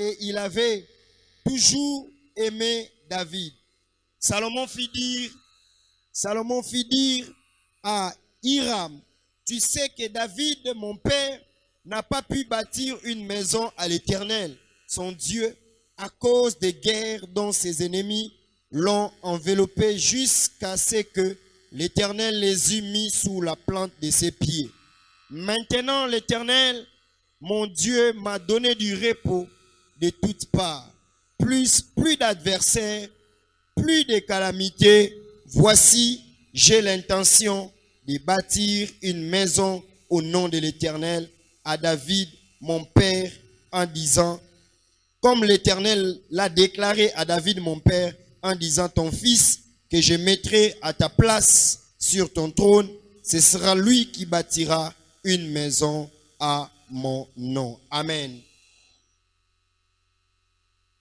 et il avait toujours aimé David. Salomon fit dire à Hiram, tu sais que David, mon père, n'a pas pu bâtir une maison à l'Éternel, son Dieu, à cause des guerres dont ses ennemis l'ont enveloppé jusqu'à ce que l'Éternel les eût mis sous la plante de ses pieds. Maintenant, l'Éternel, mon Dieu, m'a donné du repos de toutes parts, plus d'adversaires, plus de calamités. Voici, j'ai l'intention de bâtir une maison au nom de l'Éternel à David, mon père, en disant, comme l'Éternel l'a déclaré à David, mon père, en disant, ton fils que je mettrai à ta place sur ton trône, ce sera lui qui bâtira une maison à mon nom. Amen.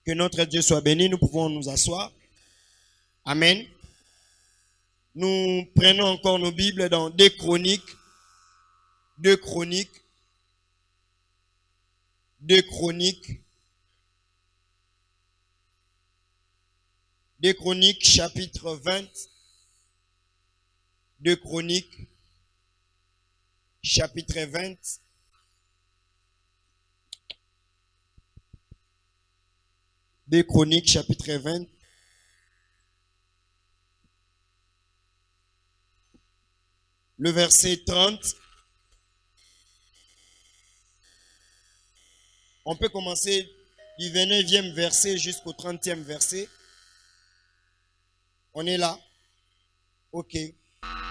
Que notre Dieu soit béni. Nous pouvons nous asseoir. Amen. Nous prenons encore nos Bibles dans 2 Chroniques. 2 Chroniques. 2 Chroniques. 2 Chroniques, chapitre 20. 2 Chroniques, chapitre 20. Deux Chroniques, chapitre 20. Le verset 30. On peut commencer du 29e verset jusqu'au 30e verset. On est là? Ok.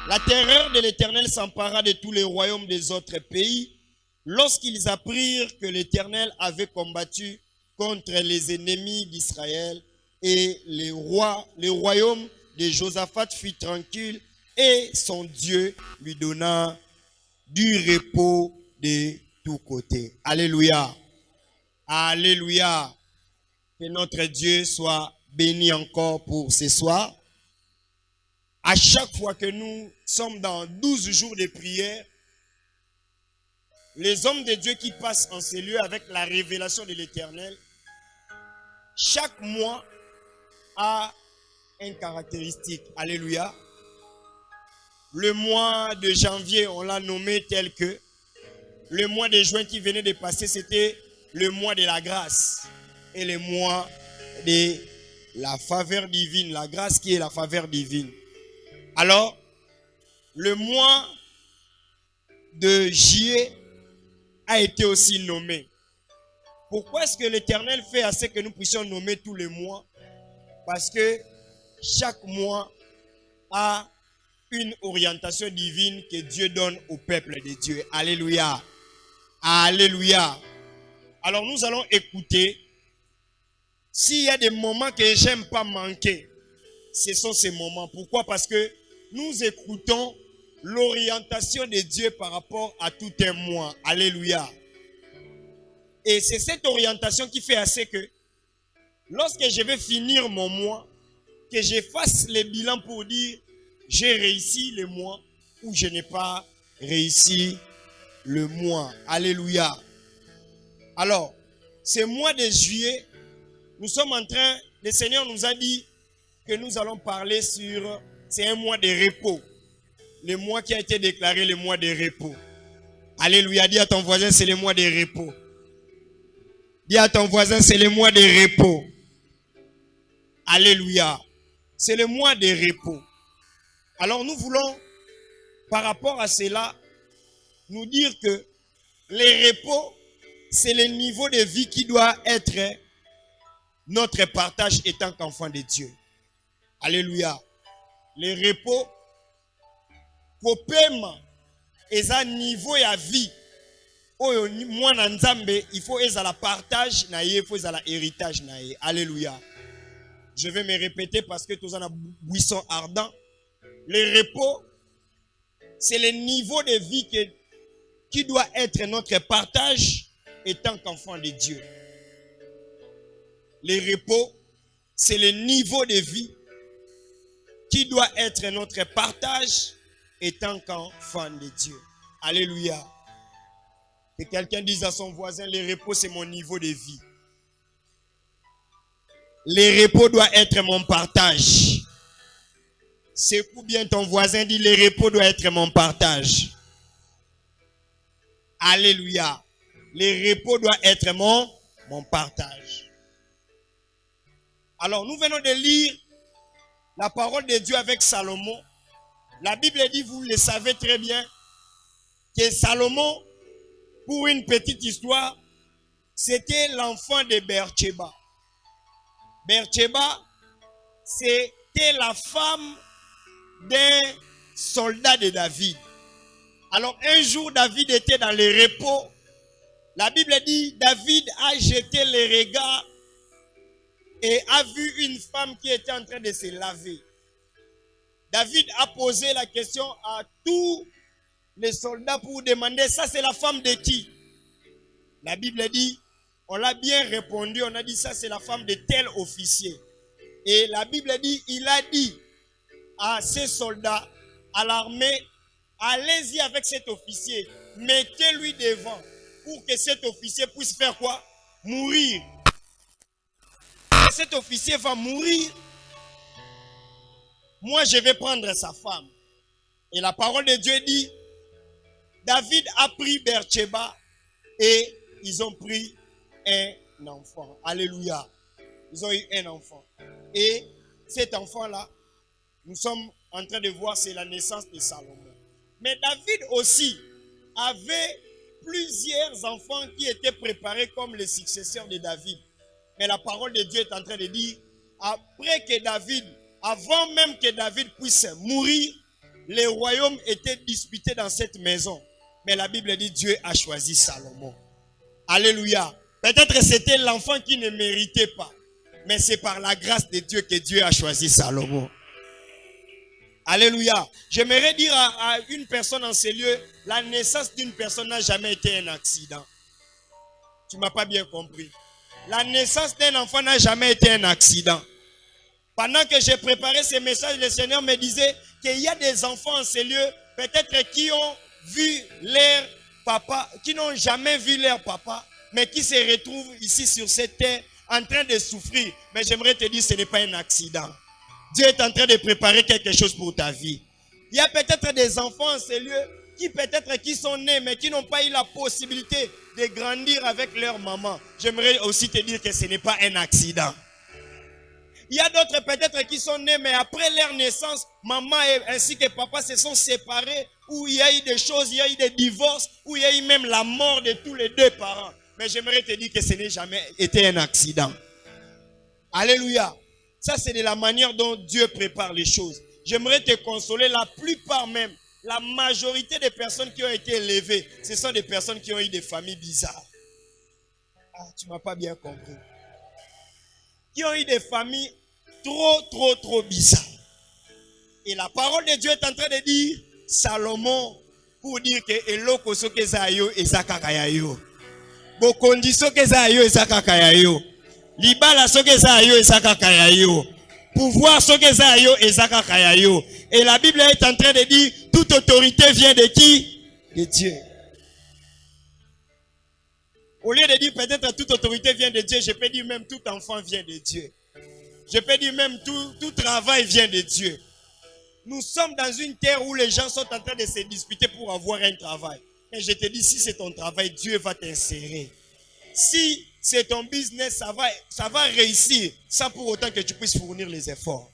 La terreur de l'Éternel s'empara de tous les royaumes des autres pays lorsqu'ils apprirent que l'Éternel avait combattu contre les ennemis d'Israël, et le royaume de Josaphat fut tranquille et son Dieu lui donna du repos de tous côtés. Alléluia. Alléluia. Que notre Dieu soit béni encore pour ce soir. À chaque fois que nous sommes dans 12 jours de prière, les hommes de Dieu qui passent en ces lieux avec la révélation de l'Éternel, chaque mois a une caractéristique. Alléluia. Le mois de janvier, on l'a nommé tel que le mois de juin qui venait de passer, c'était le mois de la grâce et le mois de la faveur divine, la grâce qui est la faveur divine. Alors, le mois de juillet a été aussi nommé. Pourquoi est-ce que l'Éternel fait assez que nous puissions nommer tous les mois? Parce que chaque mois a une orientation divine que Dieu donne au peuple de Dieu. Alléluia. Alléluia. Alors nous allons écouter. S'il y a des moments que j'aime pas manquer, ce sont ces moments. Pourquoi? Parce que nous écoutons l'orientation de Dieu par rapport à tout un mois. Alléluia. Et c'est cette orientation qui fait assez que lorsque je vais finir mon mois, que je fasse le bilan pour dire j'ai réussi le mois ou je n'ai pas réussi le mois. Alléluia. Alors, ce mois de juillet, nous sommes en train, le Seigneur nous a dit que nous allons parler sur, c'est un mois de repos. Le mois qui a été déclaré le mois de repos. Alléluia. Dis à ton voisin, c'est le mois de repos. Dis à ton voisin, c'est le mois de repos. Alléluia. C'est le mois de repos. Alors nous voulons, par rapport à cela, nous dire que le repos, c'est le niveau de vie qui doit être notre partage étant qu'enfant de Dieu. Alléluia. Le repos, kopema, eza niveau ya vie. Oyo mwana nzambe, il faut ezala partage na ye, il faut ezala héritage na ye. Alléluia. Je vais me répéter parce que tous en a buisson ardent. Le repos, c'est le niveau de vie qui doit être notre partage étant qu'enfant de Dieu. Le repos, c'est le niveau de vie qui doit être notre partage étant qu'enfant de Dieu. Alléluia. Que quelqu'un dise à son voisin, le repos, c'est mon niveau de vie. Les repos doivent être mon partage. Secoue bien ton voisin, dit les repos doivent être mon partage. Alléluia. Les repos doivent être mon partage. Alors, nous venons de lire la parole de Dieu avec Salomon. La Bible dit, vous le savez très bien, que Salomon, pour une petite histoire, c'était l'enfant de Bercheba. Bercheba, c'était la femme d'un soldat de David. Alors un jour, David était dans le repos. La Bible dit, David a jeté les regards et a vu une femme qui était en train de se laver. David a posé la question à tous les soldats pour demander, ça c'est la femme de qui? La Bible dit, on l'a bien répondu, on a dit ça c'est la femme de tel officier. Et la Bible dit, il a dit à ses soldats, à l'armée, allez-y avec cet officier, mettez-lui devant pour que cet officier puisse faire quoi? Mourir. Cet officier va mourir. Moi, je vais prendre sa femme. Et la parole de Dieu dit, David a pris Bercheba et ils ont pris un enfant. Alléluia. Ils ont eu un enfant. Et cet enfant-là, nous sommes en train de voir, c'est la naissance de Salomon. Mais David aussi avait plusieurs enfants qui étaient préparés comme les successeurs de David. Mais la parole de Dieu est en train de dire, après que David, avant même que David puisse mourir, les royaumes étaient disputés dans cette maison. Mais la Bible dit, Dieu a choisi Salomon. Alléluia. Peut-être c'était l'enfant qui ne méritait pas. Mais c'est par la grâce de Dieu que Dieu a choisi Salomon. Alléluia. J'aimerais dire à une personne en ces lieux, la naissance d'une personne n'a jamais été un accident. Tu ne m'as pas bien compris. La naissance d'un enfant n'a jamais été un accident. Pendant que j'ai préparé ces messages, le Seigneur me disait qu'il y a des enfants en ces lieux, peut-être qui ont vu leur papa, qui n'ont jamais vu leur papa, mais qui se retrouvent ici sur cette terre en train de souffrir. Mais j'aimerais te dire, ce n'est pas un accident. Dieu est en train de préparer quelque chose pour ta vie. Il y a peut-être des enfants en ces lieux qui sont nés, mais qui n'ont pas eu la possibilité de grandir avec leur maman. J'aimerais aussi te dire que ce n'est pas un accident. Il y a d'autres peut-être qui sont nés, mais après leur naissance, maman ainsi que papa se sont séparés, où il y a eu des choses, il y a eu des divorces, où il y a eu même la mort de tous les deux parents. Mais j'aimerais te dire que ce n'est jamais été un accident. Alléluia. Ça, c'est de la manière dont Dieu prépare les choses. J'aimerais te consoler, la plupart même, la majorité des personnes qui ont été élevées, ce sont des personnes qui ont eu des familles bizarres. Ah, tu ne m'as pas bien compris. Qui ont eu des familles trop bizarres. Et la parole de Dieu est en train de dire, Salomon, pour dire que eloko soke zayo ezakakayayo. Bokondi soke zayo ezakakayayo. Libala soke zayo ezakakayayo. Pouvoir soke zayo ezakakayayo. Et la Bible est en train de dire, toute autorité vient de qui? De Dieu. Au lieu de dire peut-être toute autorité vient de Dieu, je peux dire même tout enfant vient de Dieu. Je peux dire même tout travail vient de Dieu. Nous sommes dans une terre où les gens sont en train de se disputer pour avoir un travail. Et je te dis, si c'est ton travail, Dieu va t'insérer. Si c'est ton business, ça va réussir sans pour autant que tu puisses fournir les efforts.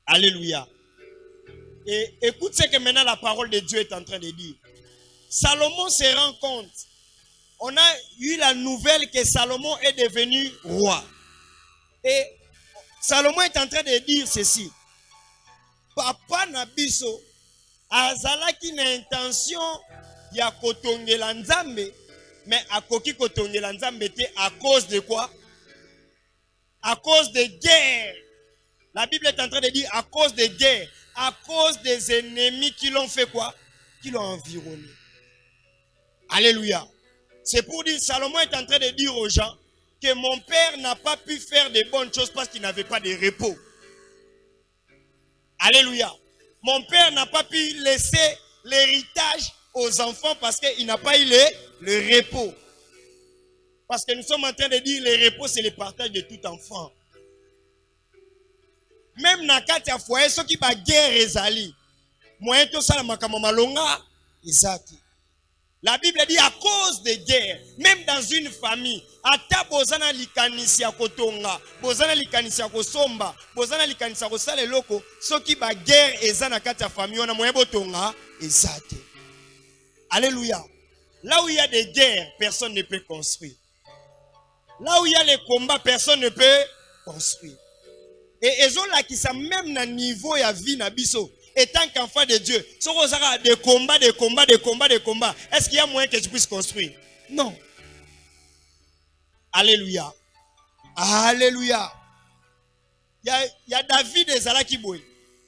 Alléluia. Et écoute ce que maintenant la parole de Dieu est en train de dire. Salomon se rend compte. On a eu la nouvelle que Salomon est devenu roi. Et Salomon est en train de dire ceci. Papa Nabiso, azalaki na intention ya kotongela nzambe, mais akoki kotongela nzambe te à cause de quoi? À cause de guerre. La Bible est en train de dire à cause de guerre, à cause des ennemis qui l'ont fait quoi? Qui l'ont environné. Alléluia. C'est pour dire, Salomon est en train de dire aux gens que mon père n'a pas pu faire de bonnes choses parce qu'il n'avait pas de repos. Alléluia. Mon père n'a pas pu laisser l'héritage aux enfants parce qu'il n'a pas eu le repos. Parce que nous sommes en train de dire le repos, c'est le partage de tout enfant. Même dans le foyer, ceux qui ont guerre ezali. Moyen tout ça, malonga, ezaki. La Bible dit à cause des guerres, même dans une famille, ata bozana likanisi ya kotonga, bozana likanisi ya kosomba, bozana likanisi ya kosala eloko, soki ba guerre eza na kati ya famille ona moyen botonga ezate. Alléluia. Là où il y a des guerres, personne ne peut construire. Là où il y a les combats, personne ne peut construire. Et ils ont là qui sont même dans le niveau ya vie na biso. Et tant qu'enfant de Dieu, si on a des combats, est-ce qu'il y a moyen que tu puisses construire? Non. Alléluia. Alléluia. Il y a David et Zala qui boy.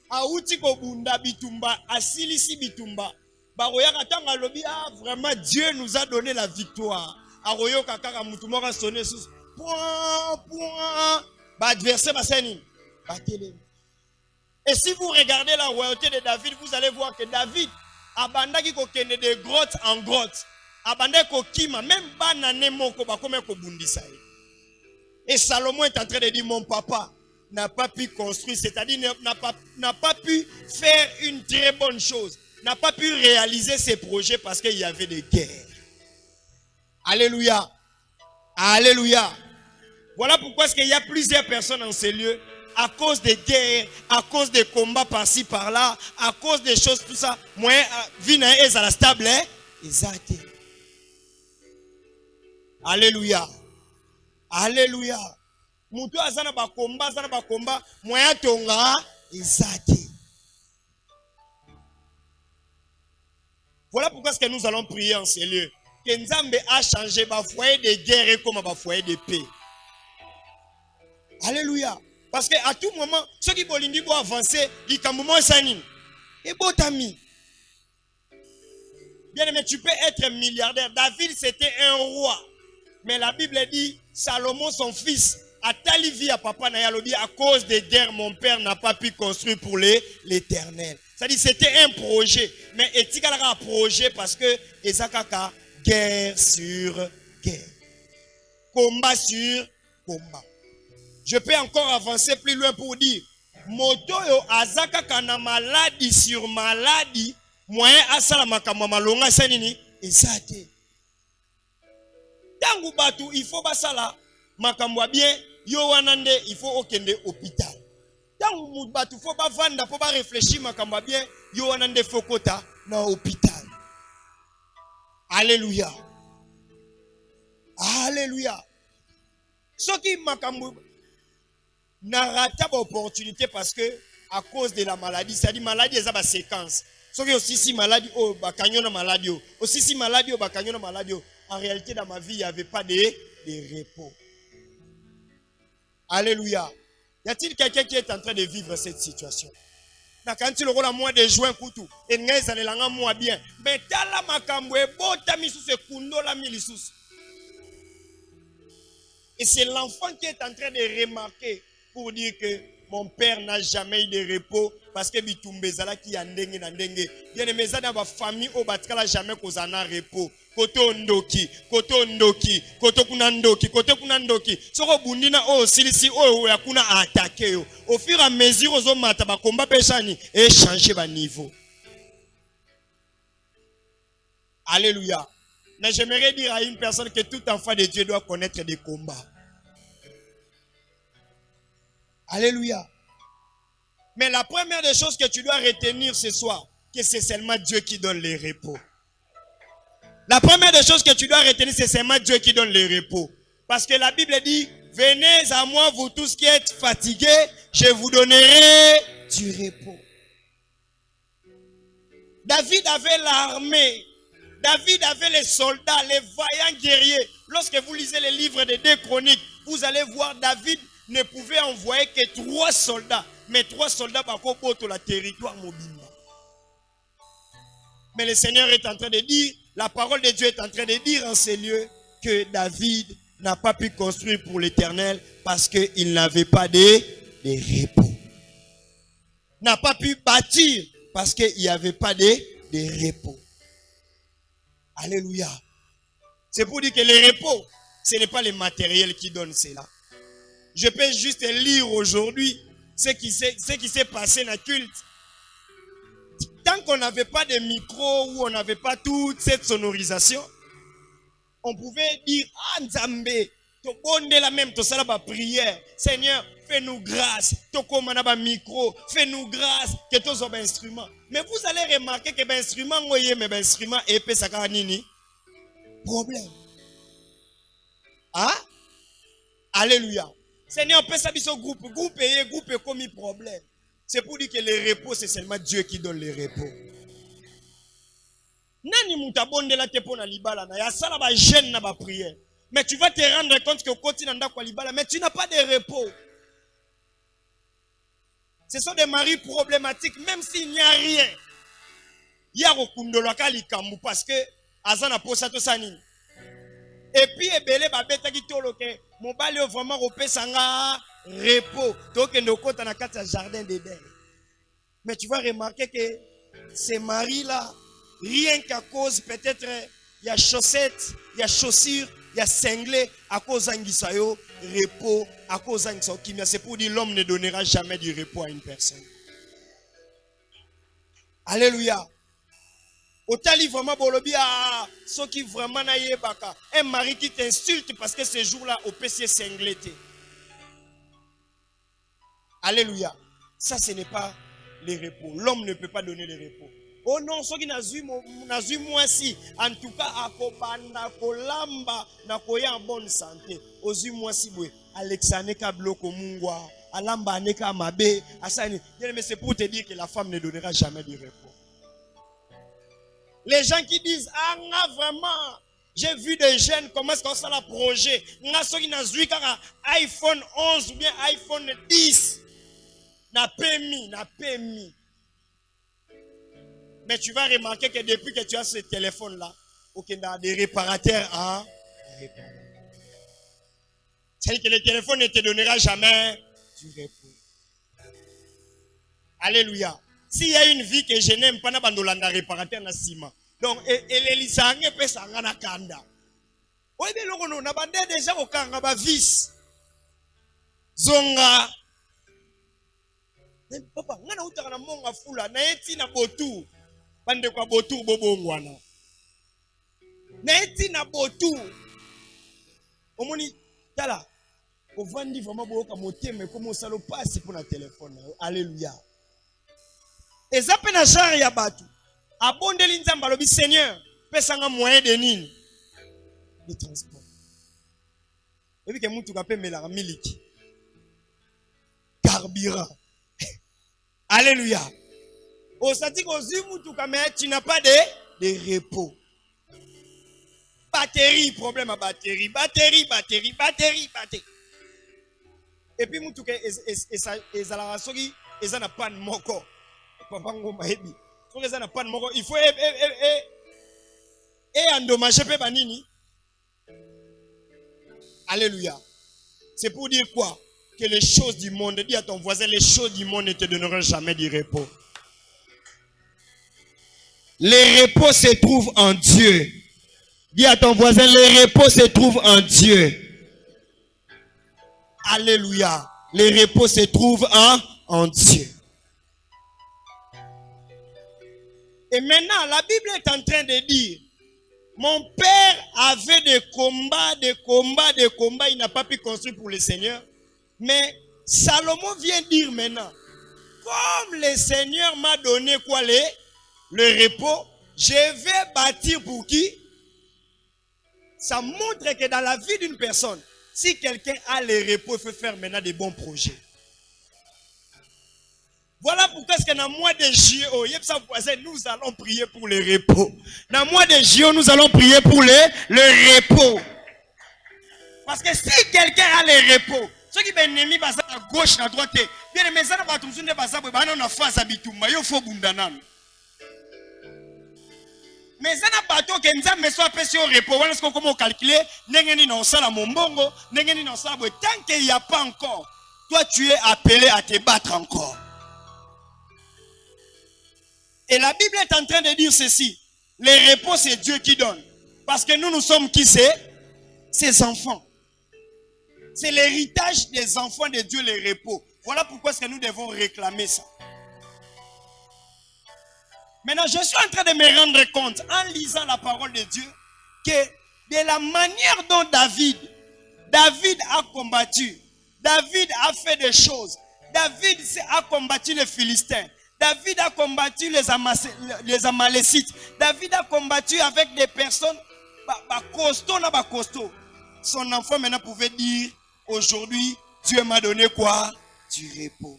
Aouti ko bunda bitumba, asilisi bitumba. Baroya katanga lobi, vraiment Dieu nous a donné la victoire. Aroyo kakaka mutumora sonné sous. Point. Ba adversaire basani. Ba télé. Et si vous regardez la royauté de David, vous allez voir que David abandaki ko kende de grotte en grotte. Abandaki ko kima même banane moko ba comme ko bundisa. Et Salomon est en train de dire mon papa n'a pas pu construire, c'est-à-dire n'a pas pu faire une très bonne chose, n'a pas pu réaliser ses projets parce qu'il y avait des guerres. Alléluia. Alléluia. Voilà pourquoi est-ce qu'il y a plusieurs personnes dans ces lieux. À cause des guerres, à cause des combats par-ci, par-là, à cause des choses, tout ça, moi, vina est à la stable, exact. Alléluia. Alléluia. Moutou azana ba combat, moi, tonga, exact. Voilà pourquoi est-ce que nous allons prier en ces lieux. Que Nzambe a changé ma foyer de guerre comme ma foyer de paix. Alléluia. Parce qu'à tout moment, ceux qui veulent avancer, ils sont sanin. Et botami. Bien aimé, tu peux être milliardaire. David, c'était un roi. Mais la Bible dit, Salomon, son fils, a talivi à papa Nayalobi, à cause des guerres, mon père n'a pas pu construire pour l'éternel. C'est-à-dire, c'était un projet. Mais etikala un projet parce que, ezakaka, guerre sur guerre. Combat sur combat. Je peux encore avancer plus loin pour dire, moto yo azaka kana maladie sur maladie, moyen asala makamba malonga sanini, ezate. Tangu batu, il faut basala makamba bien, yo wanande, il faut okende hôpital. Tangu batu, faut pas vanda, faut pas réfléchir makamba bien, yo wanande fokota na hôpital. Alléluia. Alléluia. Ce qui makamba n'a raté l'opportunité parce que à cause de la maladie, c'est-à-dire maladie est à séquence. Sauf que aussi si maladie oh bakanyona maladie aussi si maladie oh bakanyona maladie en réalité dans ma vie il n'y avait pas de repos. Alléluia. Y a-t-il quelqu'un qui est en train de vivre cette situation? Na quand il aura mois de juin kutu et ngeza le langa mois bien. Mais tala makambo e bota misu se kundo la milisus. Et c'est l'enfant qui est en train de remarquer pour dire que mon père n'a jamais eu de repos parce que bitumbezala qui a ndenge na ndenge. Bien aimé za na ba famille au batkala jamais kozana repos. Koto ndoki, koto ndoki, koto kuna ndoki, koto kuna ndoki. Soko bundina o silisi o ya kuna attaquer yo. Au fur et à mesure ozo mata ba combat peshani et changer ba niveau. Alléluia. Mais j'aimerais dire à une personne que tout enfant de Dieu doit connaître des combats. Alléluia. Mais la première des choses que tu dois retenir ce soir, que c'est seulement Dieu qui donne le repos. La première des choses que tu dois retenir, c'est seulement Dieu qui donne le repos. Parce que la Bible dit, venez à moi, vous tous qui êtes fatigués, je vous donnerai du repos. David avait l'armée. David avait les soldats, les vaillants guerriers. Lorsque vous lisez les livres des 2 Chroniques, vous allez voir David ne pouvait envoyer que 3 soldats. Mais 3 soldats bako boto la territoire mobile. Mais le Seigneur est en train de dire, la parole de Dieu est en train de dire en ces lieux que David n'a pas pu construire pour l'Éternel parce qu'il n'avait pas de repos. N'a pas pu bâtir parce qu'il n'y avait pas de repos. Alléluia. C'est pour dire que le repos, Ce n'est pas le matériel qui donne cela. Je peux juste lire aujourd'hui ce qui s'est passé dans le culte. Tant qu'on n'avait pas de micro ou on n'avait pas toute cette sonorisation, on pouvait dire, ah Nzambe, to bonde la même, to sala ba prière. Seigneur, fais-nous grâce. To komana ba micro, fais-nous grâce. Que to zo ba instrument. Mais vous allez remarquer que ba instrument ngoye, mais ba instrument épais saka nini? Problème. Ah? Alléluia. Seigneur, paie ça biso groupe et commis problème. C'est pour dire que le repos, c'est seulement Dieu qui donne le repos. Nani mutabonde la tepo na libala na ya sala ba jeûne na ba prière. Mais tu vas te rendre compte que continue nda kwa libala, mais tu n'as pas de repos. Ce sont des maris problématiques, même s'il n'y a rien. Ya rokundolo ka likambu parce que azana posa to sanini. Et puis ebele ba beta ki tolo ke mobali vraiment repesa nga repos. Donc nous compte na kati jardin d'Éden. Mais tu vas remarquer que ces maris-là, rien qu'à cause, peut-être, il y a chaussettes, il y a chaussures, il y a cinglés, à cause d'Angisayo, repos, à cause d'Angisayo, c'est pour dire l'homme ne donnera jamais du repos à une personne. Alléluia. Otali vraiment bolobi à ceux qui vraiment n'aillent pas. Un mari qui t'insulte parce que ce jour-là, au PC cinglé. Alléluia. Ça, ce n'est pas le repos. L'homme ne peut pas donner le repos. Oh non, ceux qui n'ont moi si, en tout cas, à Kobanda, Kolamba, Nakoya en bonne santé. Ozu moi si, Alexandre Kabloko Mungwa, Alamba Neka Mabe, Asani. Mais c'est pour te dire que la femme ne donnera jamais du repos. Les gens qui disent, ah, vraiment, j'ai vu des jeunes, comment est-ce qu'on s'en a projet. Nga ceux qui n'ont pas iPhone 11 ou bien iPhone 10. N'a PMI. Mais tu vas remarquer que depuis que tu as ce téléphone-là, il y a des réparateurs à réparer. C'est-à-dire que le téléphone ne te donnera jamais du repos. Alléluia. S'il y a une vie que je n'aime pas, je ne vais pas réparateur na ciment. Donc, elle lisange peut s'en na kanda. Oui, mais nous avons déjà au kanga vis. Zonga. Papa, ngana utaka monga fula na eti na botu. Bande kwa botu bobongwana. Na eti na botu. Omoni tala. Ovandi vraiment boka moteme comme osalo passe pour na téléphone. Alléluia. Ezape na genre ya batu. Abondeli nzamba lobi Seigneur, pesanga moyen de nini? De transport. Et puis que mutu ka pemela miliki. Carburant. Alléluia. Au sati tu n'as pas de repos. Batterie, problème à batterie. Batterie. Et puis mutu ke ezala soki ezana panne moko. Papa ngoma hebi. Soki ezana panne moko, il faut endommager pe banini. Alléluia. C'est pour dire quoi? Que les choses du monde, dis à ton voisin, les choses du monde ne te donneront jamais du repos. Le repos se trouve en Dieu. Dis à ton voisin, le repos se trouve en Dieu. Alléluia. Le repos se trouve en Dieu. Et maintenant, la Bible est en train de dire, mon père avait des combats, il n'a pas pu construire pour le Seigneur. Mais Salomon vient dire maintenant, comme le Seigneur m'a donné quoi le repos, je vais bâtir pour qui? Ça montre que dans la vie d'une personne, si quelqu'un a le repos, il faut faire maintenant des bons projets. Voilà pourquoi est-ce que dans le mois de juillet, nous allons prier pour le repos. Dans le mois de juillet, nous allons prier pour le repos. Parce que si quelqu'un a le repos, ceux qui sont ennemis à gauche, à droite, bien les gens qui sont en face à Bitumba, il faut bundanan. Mais ça n'a pas tout que nous avons soit appelé au repos. Voilà ce qu'on commence à calculer. N'engeni na osala mombongo, n'engeni na osala. Tant qu'il n'y a pas encore, toi tu es appelé à te battre encore. Et la Bible est en train de dire ceci. Le repos c'est Dieu qui donne. Parce que nous sommes qui c'est? ses enfants. C'est l'héritage des enfants de Dieu, le repos. Voilà pourquoi est-ce que nous devons réclamer ça. Maintenant, je suis en train de me rendre compte, en lisant la parole de Dieu, que de la manière dont David a combattu, David a fait des choses, David a combattu les Philistins, David a combattu les Amalécites, David a combattu avec des personnes costauds. Son enfant maintenant pouvait dire, aujourd'hui, Dieu m'a donné quoi? Du repos.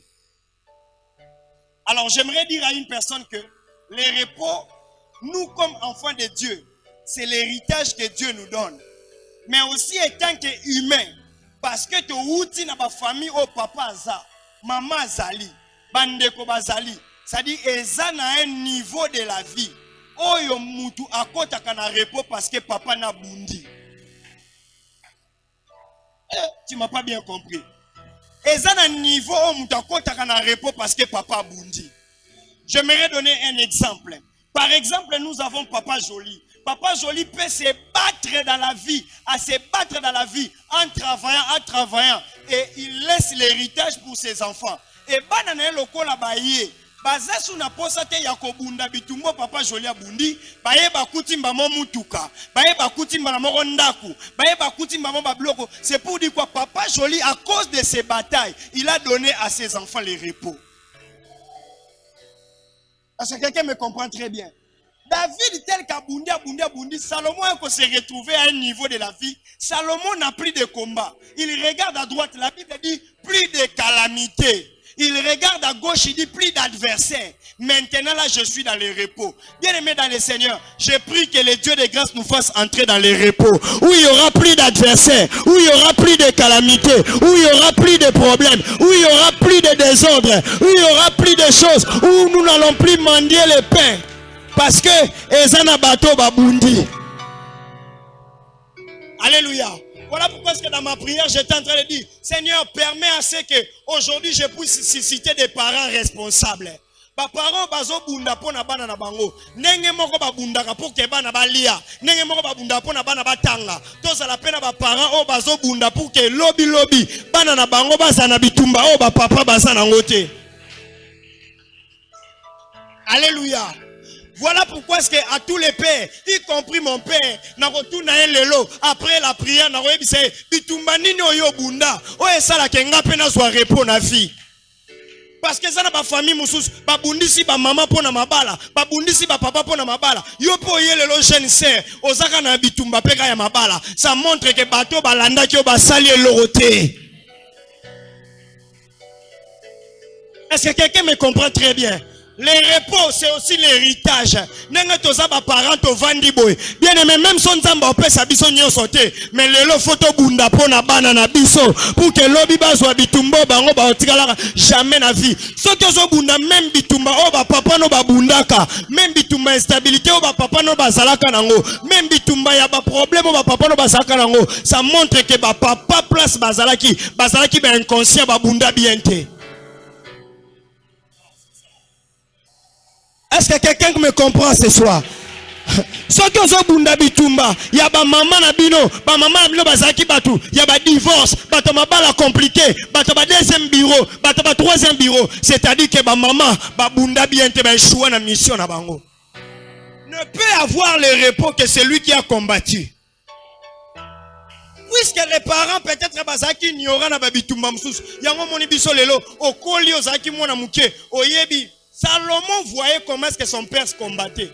Alors j'aimerais dire à une personne que le repos, nous comme enfants de Dieu, c'est l'héritage que Dieu nous donne. Mais aussi étant qu'humain, parce que tu outi na ba famille au papa aza, maman azali, bandeko bazali, c'est-à-dire eza na un niveau de la vie. Oyo mutu akota kana repos parce que papa na bundi. Tu m'as pas bien compris. Eza na niveau où mutu akota kana repos parce que papa bundi. J'aimerais donner un exemple. Par exemple, nous avons Papa Joly. Papa Joly peut se battre dans la vie, à se battre dans la vie, en travaillant, et il laisse l'héritage pour ses enfants. Et banane loko la baye, baza suna posa te yakobunda bitumbo Papa Joly abundi, baye bakuti mbamo mutuka, baye bakuti mbamo ndaku, baye bakuti mbamo babloko. C'est pour dire quoi? Papa Joly, à cause de ses batailles, il a donné à ses enfants le repos. Parce que quelqu'un me comprend très bien. David, tel qu'Abundi, Salomon a se retrouvé à un niveau de la vie. Salomon n'a plus de combat. Il regarde à droite, la Bible dit plus de calamité. Il regarde à gauche, il dit plus d'adversaires. Maintenant là, je suis dans le repos. Bien aimé dans le Seigneur, je prie que le Dieu de grâce nous fasse entrer dans le repos. Où il y aura plus d'adversaires, où il y aura plus de calamités, où il y aura plus de problèmes, où il y aura plus de désordre, où il y aura plus de choses, où nous n'allons plus mendier le pain. Parce que ezana bato babundi. Alléluia. Voilà pourquoi est-ce que dans ma prière, j'étais en train de dire, Seigneur, permets à ce que aujourd'hui je puisse susciter des parents responsables. Ba parents bazo bunda pona bana na bango. Nenge moko ba bunda ka pour que bana ba lia. Nenge moko ba bunda pona bana ba tanga. Toza la pena ba parents o bazo bunda pour que lobby bana na bango baza na bitumba o ba papa baza na ngote. Alléluia. Voilà pourquoi est-ce que à tous les pères, y compris mon père, na retourne à lelo après la prière na royebi se bitumba nini oyo bunda o esala ke ngape na zwa repos na vie. Parce que ça na ba famille mususu ba bundisi ba maman pona mabala, ba bundisi ba papa pona mabala. Yo po lelo jeune sœur ozaka na bitumba peka ya mabala. Ça montre que bato balanda ki o ba sali eloroté. Est-ce que quelqu'un me comprend très bien? Le repos, c'est aussi l'héritage. Nenga toza ba parents to vandi boy. Bien aimé, même son nzamba opesa biso nyo sauté. Mais lelo photo bunda pona bana na biso. Pour que lobi bazwa bitumbo bango ba otikala jamais na vie. So que zo bunda même bitumba o ba papa no ba bundaka. Même bitumba instabilité o ba papa no ba zalaka nango. Même bitumba ya ba problème o ba papa no ba zalaka nango. Ça montre que ba papa place bazalaki ba inconscient ba bunda bien te. Est-ce que quelqu'un me comprend ce soir? Ce que zo bunda bitumba, ya ba maman na bino bazaki batu, ya ba divorce, bato mabala compliqué, bato ba deuxième bureau, bato ba troisième bureau, c'est-à-dire que ba maman ba bunda bien te ba échouer na mission na bango. Ne peut avoir le repos que celui qui a combattu. Puisque les parents peut-être bazaki ignorant na ba bitumba mususu, yango moni biso lelo okoli ozaki mona muke, oyebi Salomon voyait comment est-ce que son père se combattait.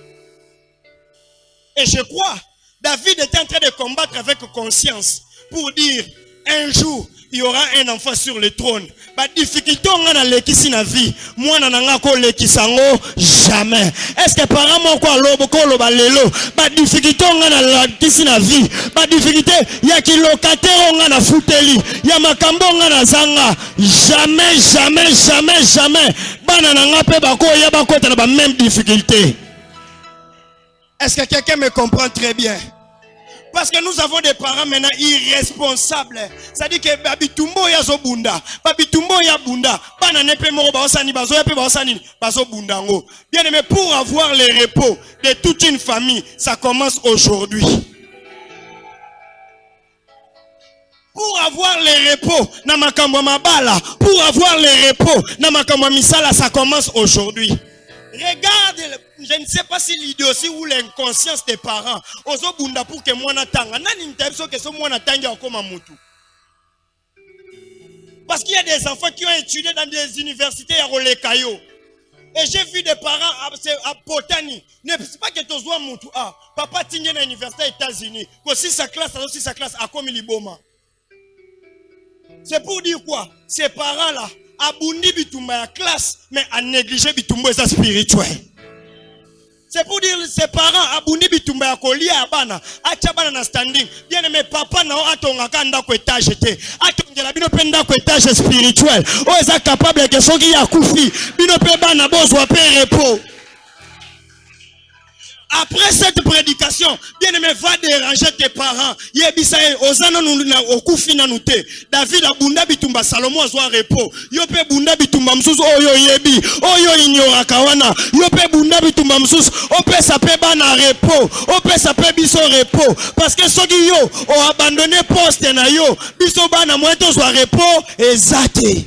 Et je crois, David était en train de combattre avec conscience pour dire, un jour, il y aura un enfant sur le trône. Ba difficulté on a lekisi na vie. Moi na ko lekisango jamais. Est-ce que parents mon ko lobo ko loba lelo? Ba difficulté on a lekisi na vie. Ba difficulté ya ki locataire on a futeli. Ya makambo on a zanga. Jamais. Bana na ngape ba ko ya ba ko ta ba même difficulté. Est-ce que quelqu'un me comprend très bien? Parce que nous avons des parents maintenant irresponsables. C'est-à-dire que babitumbo ya zo bunda, babitumbo ya bunda, bana nepe moko ba osani bazo ya pe ba osani bazo bunda ngo. Bien aimé, pour avoir le repos de toute une famille, ça commence aujourd'hui. Pour avoir les repos, na makambo mabala, pour avoir les repos, na makambo misala, ça commence aujourd'hui. Regarde, je ne sais pas si l'idiotie ou l'inconscience des parents, ozo bunda pour que moi n'atanga, nani n'tebso que so moi n'atanga comme mutu. Parce qu'il y a des enfants qui ont étudié dans des universités à Rolekayo. Et j'ai vu des parents à Potani. Ne sais pas que tu sois mutu. Ah, papa tigné dans l'université aux États-Unis. Que si sa classe, a comme Liboma. C'est pour dire quoi? Ces parents-là, abundi bitumba la classe, mais à négliger bitumba sa spirituel. C'est pour dire ces parents abundi bitumba ya kolia abana, acha bana na standing. Bien aimé papa na atonga kanda ko étage te. Atongela bino penda ko étage spirituel. O eza capable que soki ya kufi, bino pe bana bozwa pe repos. Après cette prédication, bien aimé, va déranger tes parents. Yebisae, ozana nuna okufi na nute. David abunda bitumba Salomo azwa repos. Yope bunda bitumba msusu oyo yebi. Oyo ignora kawana. Yope bunda bitumba msusu. Ope sape bana repos. Ope sape biso repos. Parce que soki yo o abandonné poste na yo. Biso bana mweto zwa repos ezate.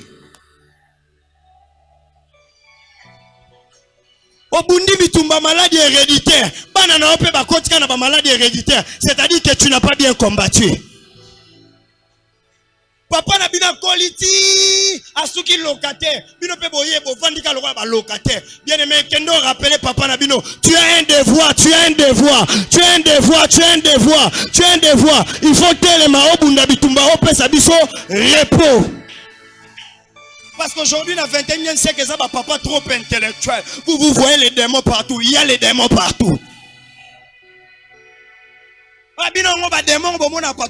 Obundi bitumba maladie héréditaire. Bana na ope bakotika na ba maladie héréditaire. C'est-à-dire que tu n'as pas bien combattu. Papa na bina koliti asuki locataire. Bino pe boye bo vandika lokwa ba locataire. Bien aimé kendo rappeler papa na bino, tu as un devoir, tu as un devoir. Tu as un devoir, tu as un devoir. Tu as un devoir. Il faut telema obunda bitumba ope sa biso repos. Parce qu'aujourd'hui, dans le 21e siècle, ça va papa trop intellectuel. Vous voyez les démons partout. Il y a les démons partout.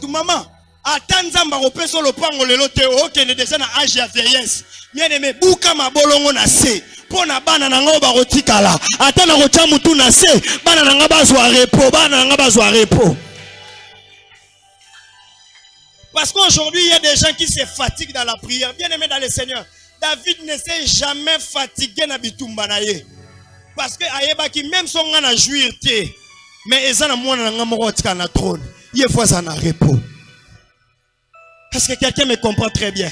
Maman, attends, ma repère sur le pan, on le lote, ok, ne descend à âge à vieillesse. Bien aimé, bouka ma bolongo na se. Pour na bana na ngoba rotikala. Attends, na rotia mutu na se. Bana na ngaba zwa repos. Bana na ngaba zwa repos. Parce qu'aujourd'hui, il y a des gens qui se fatiguent dans la prière. Bien aimé dans le Seigneur, David ne s'est jamais fatigué dans bitumba na ye. Parce que ayeba qui même son gana jouir te, mais ezana mwana nga moko tika na trône. Il faut ça na repos. Est-ce que quelqu'un me comprend très bien?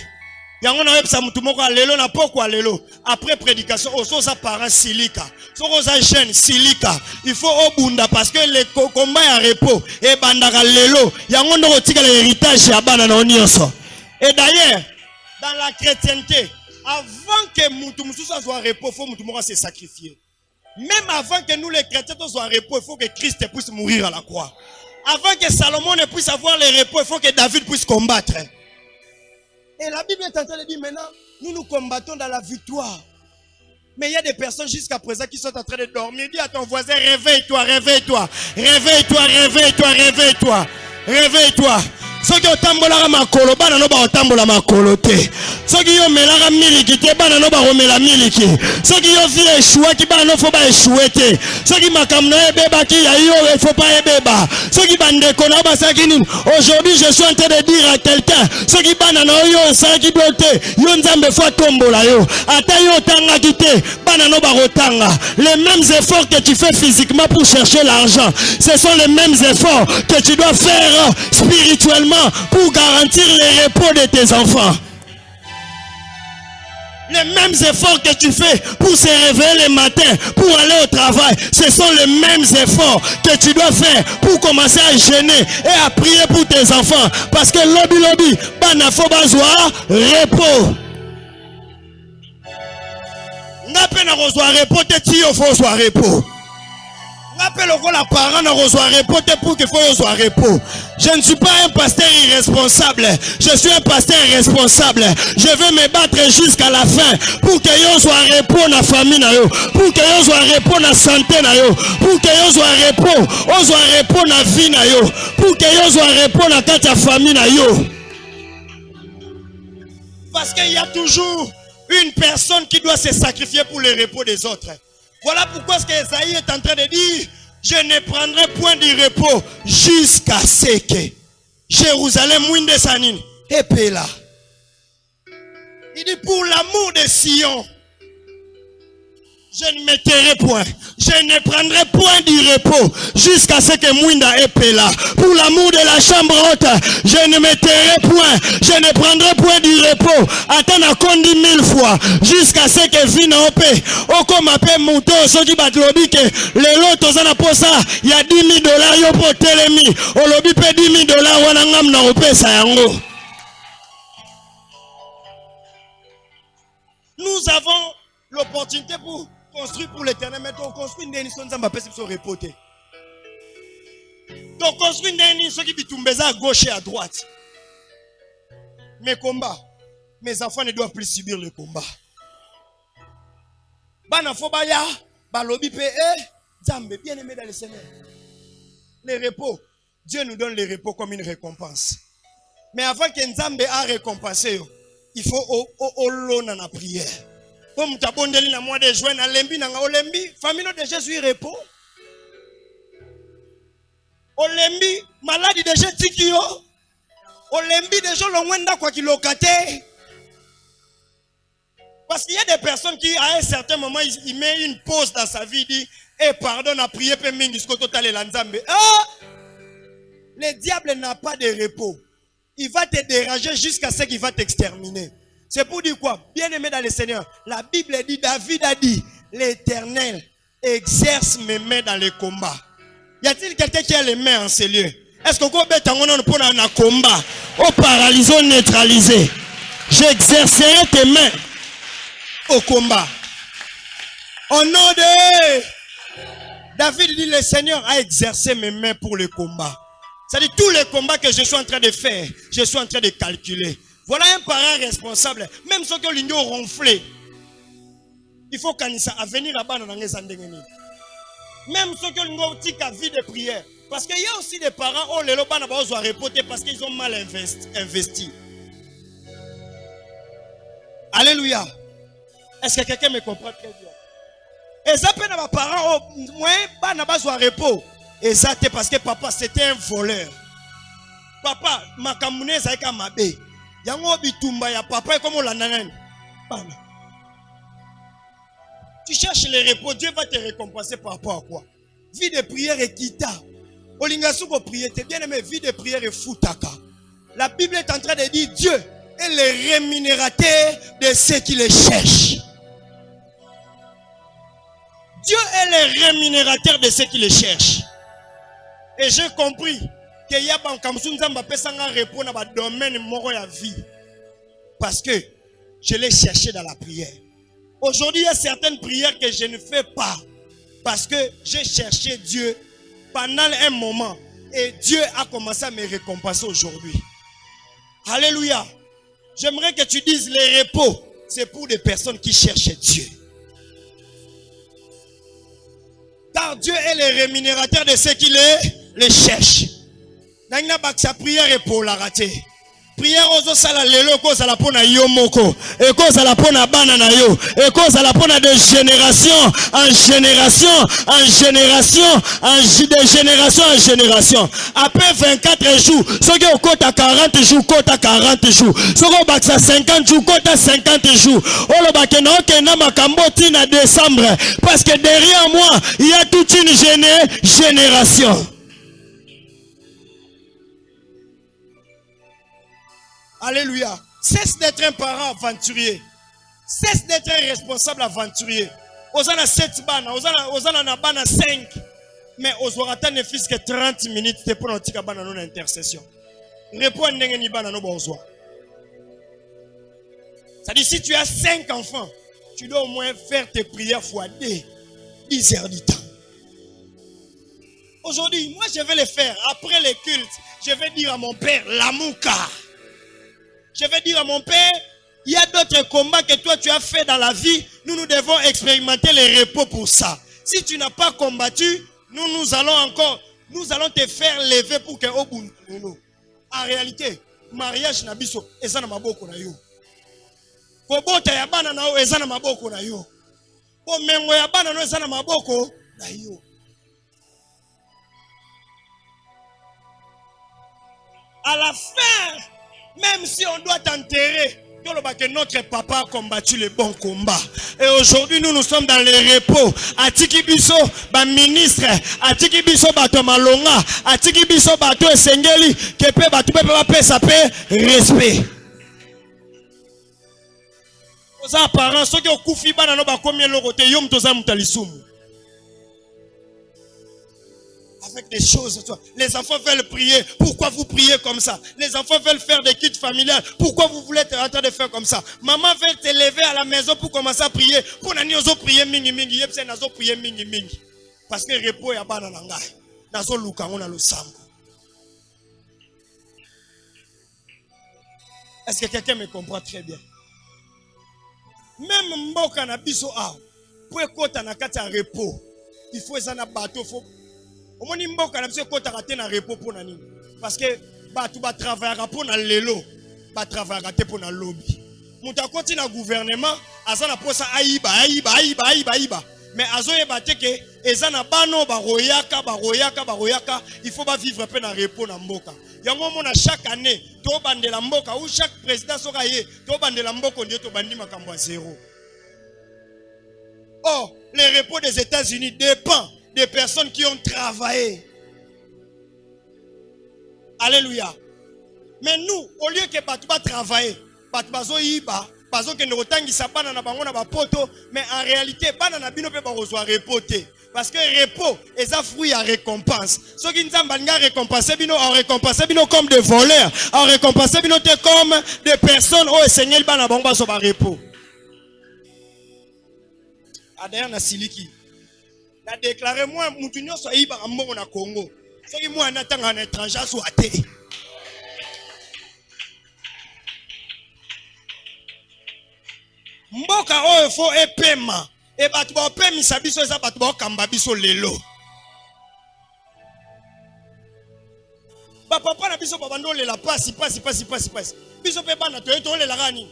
Yango na websa mutu moko alelo na poko alelo. Après prédication, oso sa parent silika. Soko sa jeune silika. Il faut obunda parce que le combat ya repos et bandaka lelo. Yango ndoko tika l'héritage ya bana na onyoso. Et d'ailleurs, dans la chrétienté, avant que mutu mususu soit repos, faut mutu moko se sacrifier. Même avant que nous les chrétiens soient repos, il faut que Christ puisse mourir à la croix. Avant que Salomon ne puisse avoir le repos, il faut que David puisse combattre. Et la Bible est en train de dire maintenant, nous combattons dans la victoire. Mais il y a des personnes jusqu'à présent qui sont en train de dormir. Dis à ton voisin, réveille-toi, réveille-toi. Réveille-toi, réveille-toi, réveille-toi. Réveille-toi. Soki otambola makolo bana no ba otambola makolo te. Soki yo melaka miliki te bana no ba romela miliki. Soki yo vile échoué ki bana no faut ba échoué te. Soki makamno ebeba ki ya yo il faut pas ebeba. Soki bandeko na ba sakini. Aujourd'hui je suis en train de dire à quelqu'un, soki bana no yo saki dote, yo nzambe faut tombola yo. Ata yo tanga kite, bana no ba rotanga. Les mêmes efforts que tu fais physiquement pour chercher l'argent, ce sont les mêmes efforts que tu dois faire spirituellement pour garantir le repos de tes enfants. Les mêmes efforts que tu fais pour se réveiller le matin, pour aller au travail, ce sont les mêmes efforts que tu dois faire pour commencer à jeûner et à prier pour tes enfants. Parce que lobby, bana fo bazwa repos. Ngape na rozwa repos te tiyo fo zwa repos. Appelle la parent à reçoit repos pour qu'il faut reçoit repos. Je ne suis pas un pasteur irresponsable. Je suis un pasteur responsable. Je veux me battre jusqu'à la fin pour que yo soit repos dans la famille na yo, pour que yo soit repos dans la santé na yo, pour que yo soit repos dans la vie na yo, pour que yo soit repos dans la famille na yo. Parce qu'il y a toujours une personne qui doit se sacrifier pour le repos des autres. Voilà pourquoi ce que Esaïe est en train de dire, je ne prendrai point de repos jusqu'à ce que Jérusalem winde sanine et là. Il dit pour l'amour de Sion. Je ne me tairai point. Je ne prendrai point du repos jusqu'à ce que Mouinda ait là. Pour l'amour de la chambre haute, je ne me tairai point. Je ne prendrai point du repos. Attends à condi 1000 fois jusqu'à ce que Vina Ope. Oko m'appelle Mouto, Soki Batlobike. Les lotos en aposa, il y a $10,000 yo pour Telemi. Olobi pe $10,000 wanangam na Ope Sayango. Nous avons l'opportunité pour construire pour l'éternel, mais on construit une dénition de Mbappé sur repoté. Donc construire une dénition qui bitumbeza à gauche et à droite. Mes combats, mes enfants ne doivent plus subir le combat. Bana fobaya, balobi pe Zambe, bien aimé dans le Seigneur. Les repos, Dieu nous donne les repos comme une récompense. Mais avant que Nzambe a récompensé, il faut au dans la prière. Comme tu as bon délire dans mois de juin, dans l'embi, dans l'embi, famille de Jésus repos. Olembi, maladie de Jésus tikio. Olembi de gens l'ont quoi qui locate. Parce qu'il y a des personnes qui, à un certain moment, ils mettent une pause dans sa vie, dit, pardon, à prier, pe mingi, ce que total est l'anzambe. Le diable n'a pas de repos. Il va te déranger jusqu'à ce qu'il va t'exterminer. C'est pour dire quoi? Bien-aimé dans le Seigneur, la Bible dit, David a dit, l'Éternel exerce mes mains dans les combats. Y a-t-il quelqu'un qui a les mains en ces lieux? Est-ce qu'on peut mettre un combat? Au paralysé, au neutralisé. J'exercerai tes mains au combat. Au nom de David dit, le Seigneur a exercé mes mains pour le combat. C'est-à-dire tous les combats que je suis en train de faire, je suis en train de calculer. Voilà un parent responsable. Même ceux qui ont l'union ronflé, il faut qu'on à venir là-bas dans les andengeni. Même ceux qui ont l'union vie de prière. Parce qu'il y a aussi des parents, oh les lobans n'ont pas reporter parce qu'ils ont mal investi. Alléluia. Est-ce que quelqu'un me comprend très bien? Et ça peut être parents, moi, pas n'a pas repos. Et ça c'est parce que papa c'était un voleur. Papa, ma kamune ça est mabe. Yango bitumba ya papa comme on l'a nanan. Tu cherches le repos, Dieu va te récompenser par rapport à quoi? Vie de prière est kita. Olingasu ko prier, t'es bien aimé, vie de prière est foutaka. La Bible est en train de dire Dieu est le rémunérateur de ceux qui le cherchent. Dieu est le rémunérateur de ceux qui le cherchent. Et j'ai compris que y a un répondre à un domaine de la vie. Parce que je l'ai cherché dans la prière. Aujourd'hui, il y a certaines prières que je ne fais pas. Parce que j'ai cherché Dieu pendant un moment. Et Dieu a commencé à me récompenser aujourd'hui. Alléluia. J'aimerais que tu dises les repos. C'est pour des personnes qui cherchent Dieu. Car Dieu est le rémunérateur de ceux qui les cherchent. Sa prière est pour la rater. Prière aux sala lelo cause à la pona yomoko et cause à la pona banana yo et cause à la pona de génération en génération en génération de génération en génération. Après 24 jours, ceux qui ont côté à 40 jours, côte à 40 jours. Ceux qui ont bac à 50 jours, côte à 50 jours. Oh le bac na makamboti na décembre parce que derrière moi il y a toute une génération. Alléluia. Cesse d'être un parent aventurier. Cesse d'être un responsable aventurier. Osana 7 bana, osana na bana 5. Mais oswara ne fils que 30 minutes pour notre bana non intercession. Réponds ndenge bana no bozwa. Ça dit si tu as 5 enfants, tu dois au moins faire tes prières fois 10 heures du temps. Aujourd'hui, moi je vais le faire après les cultes. Je vais dire à mon père l'amouka. Je vais dire à mon père, il y a d'autres combats que toi tu as fait dans la vie. Nous devons expérimenter les repos pour ça. Si tu n'as pas combattu, nous allons te faire lever pour que au bout. En réalité, mariage na biso ezana maboko na yo. Kobota ya bana na yo ezana maboko na yo. Komengo ya bana na ezana maboko na yo. À la fin, même si on doit t'enterrer, que notre papa a combattu le bon combat. Et aujourd'hui, nous sommes dans le repos. Atiki biso, ba ministre, atiki biso bato malonga, atiki biso bato esengeli, kepe bato pepe ba pesa pe respect. Aux apparents, ceux qui ont koufi bana no ba combien lokote yom toza mutalisumu. Avec des choses, les enfants veulent prier. Pourquoi vous priez comme ça? Les enfants veulent faire des kits familiales. Pourquoi vous voulez être en train de faire comme ça? Maman veut te lever à la maison pour commencer à prier. Pour nani ozo prier mingi mingi. Yepse nazo prier mingi mingi. Parce que repos ya bana nangai. Nazo lukango na lusambo. Est-ce que quelqu'un me comprend très bien? Même mboka na biso a. Pour ekota na kati ya repos. Il faut ezana bateau, faut omoni mboka na biso kota raté na repos pour nani parce que batu ba travailler pour na lelo ba travailler raté pour na lobby muta koti na gouvernement azana posa aiba mais azoye baté que ezana bano ba royaka il faut ba vivre peu na repos na mboka yango mona chaque année to bandela mboka ou chaque président soka ye to bandela mboka ndio to bandi makambo zéro. Oh, le repos des États-Unis dépend des personnes qui ont travaillé. Alléluia. Mais nous, au lieu que Batouba travailler, Batouba zoiba, Bazo que nous retangisa bana na bango na bapoto, mais en réalité, bana na bino pe ba reçoit repoté. Parce que repos est un fruit à récompense. Ceux qui nous ont récompensé bino, on récompensé bino comme des voleurs, on récompensé bino comme des personnes où le Seigneur bana bango so ba repos. D'ailleurs na siliki. La déclaré moi mutunyo so iba mbongo na Congo. Soki moi natanga un étranger so até. Mboka o fo epema e batu ba opemisa biso eza batu ba kamba biso lelo. Ba papa na biso baba ndo lela pasi. Biso pe bana to lela gani.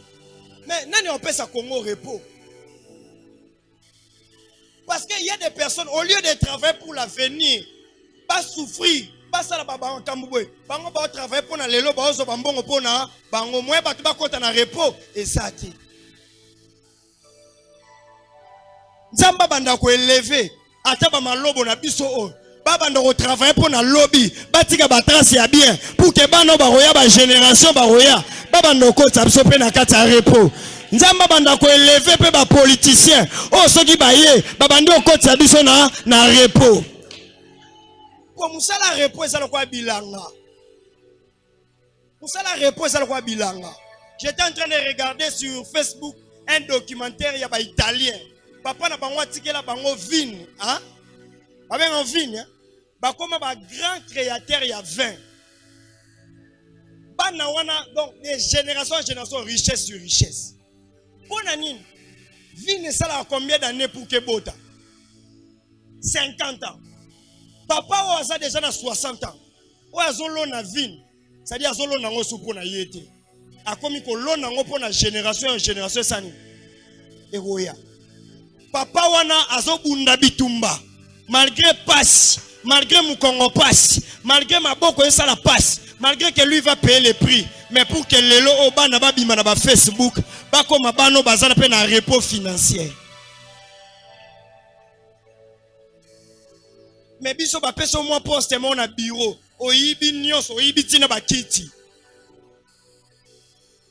Mais nani opesa Congo repos? Parce qu'il y a des personnes, au lieu de travailler pour l'avenir, pas souffrir, pas ça la baba en Kamboué, bango ba travailler pour na lelo ba ozo bambongo pour na bango moyen ba tuba kota na repos et ça ti. Nzamba banda ko élever, ata ba malobo na biso o. Ba banda ko travailler pour na lobby, batika ba trace ya bien pour que bano ba roya ba génération ba roya. Ba banda ko tsapso pe na kata repos. Nzamba banda ko élever pe ba politicien o soki ba ye ba bandi okoti ya biso na repos. Ko musala repos ezala kwa bilanga. Musala repos ezala kwa bilanga. J'étais en train de regarder sur Facebook un documentaire ya ba italien. Papa na bango atikela bango vin, hein? Ba ben en vin, hein? Ba koma ba grand créateur ya vin. Bana wana donc de génération en génération richesse sur richesse. Bonanine, vin ça a combien d'années pour que bota? 50 ans. Papa ou a déjà 60 ans. Ou a zolo na vin, c'est-à-dire zolo na ngo supo na yete. A komi ko lo na ngo pour na génération en génération sani. Eroya. Papa wana azobunda bitumba. Malgré passe, malgré Mukongo passe, malgré Maboko et ça la passe, malgré que lui va payer les prix, mais pour que les lots au bas n'a bima na ba Facebook, ba comme abano bazana pe na repos financier. Mais biso ba peso moi poste mon na bureau, oyibi nyos, oyibi tina ba kiti.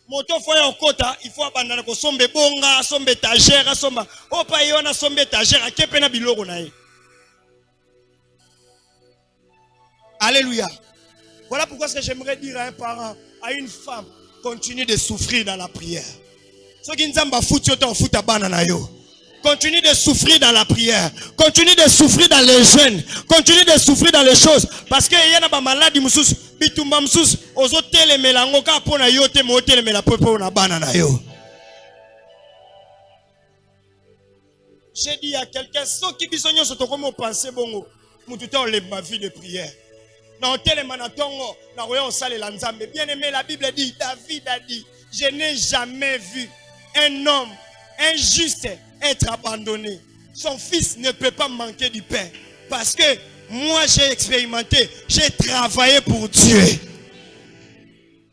Moto foya okota, il faut abandana ko sombe bonga, sombe étagère, somba. O pa yona sombe étagère, akepe na biloko na ye. Alléluia. Voilà pourquoi ce que j'aimerais dire à un parent, à une femme, continue de souffrir dans la prière. Ceux qui n'ont foutu autant fout à banana yo. Continue de souffrir dans la prière. Continue de souffrir dans les jeûnes. Continue de souffrir dans les choses. Parce que il y a des maladies moussous, bitumba moussous, aux hôtels les mélango ka pona yo te motel mais la popo na banana yo. J'ai dit à quelqu'un, ceux qui bisogno soto comme penser bongo, mututa on les ma vie de prière. Non tel manatongo, na roya sale la nzambe. Bien aimé, la Bible dit, David a dit, je n'ai jamais vu un homme injuste être abandonné. Son fils ne peut pas manquer du pain. Parce que moi j'ai expérimenté, j'ai travaillé pour Dieu.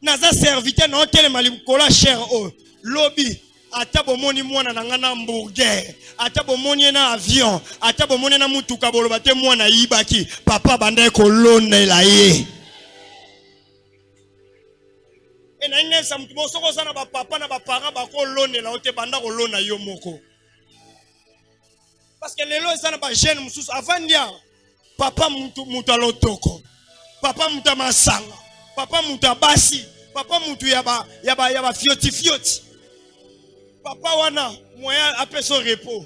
Naza serviteur non tel malikola cher oh. Lobby. Ata bomoni mwana na ngana hamburger, ata bomoni na avion, ata bomoni na mutuka boloba te mwana yibaki, papa banda kolonela ye. E na ngesa mutu bosoko sana ba papa na ba parents ba kolonela ote banda kolona yo moko. Parce que lelo esana ba jeune mususu avandia papa mutu alotoko, papa mutu masanga, papa mutu basi, papa mutu yaba fioti. Papa wana moyen appelle son repos.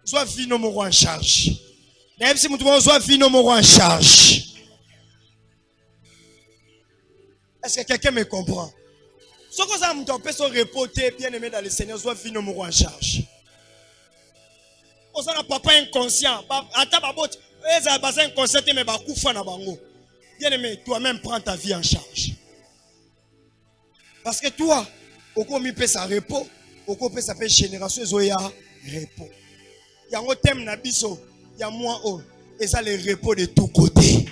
Soit vino moko en charge. Même si mutu soit vino moko en charge. Est-ce que quelqu'un me comprend? Ce que ça mutu appelle son repos, bien aimé dans le Seigneur, soit vino moko en charge. On s'en a papa inconscient. Ata babot, eza basa inconscient mais ba kufa na bango. Bien aimé, toi-même prends ta vie en charge. Parce que toi, oko mi pe sa repos, oko pe sa pe génération ezoya repos. Yango thème na biso, ya moi o, eza le repos de tous côtés.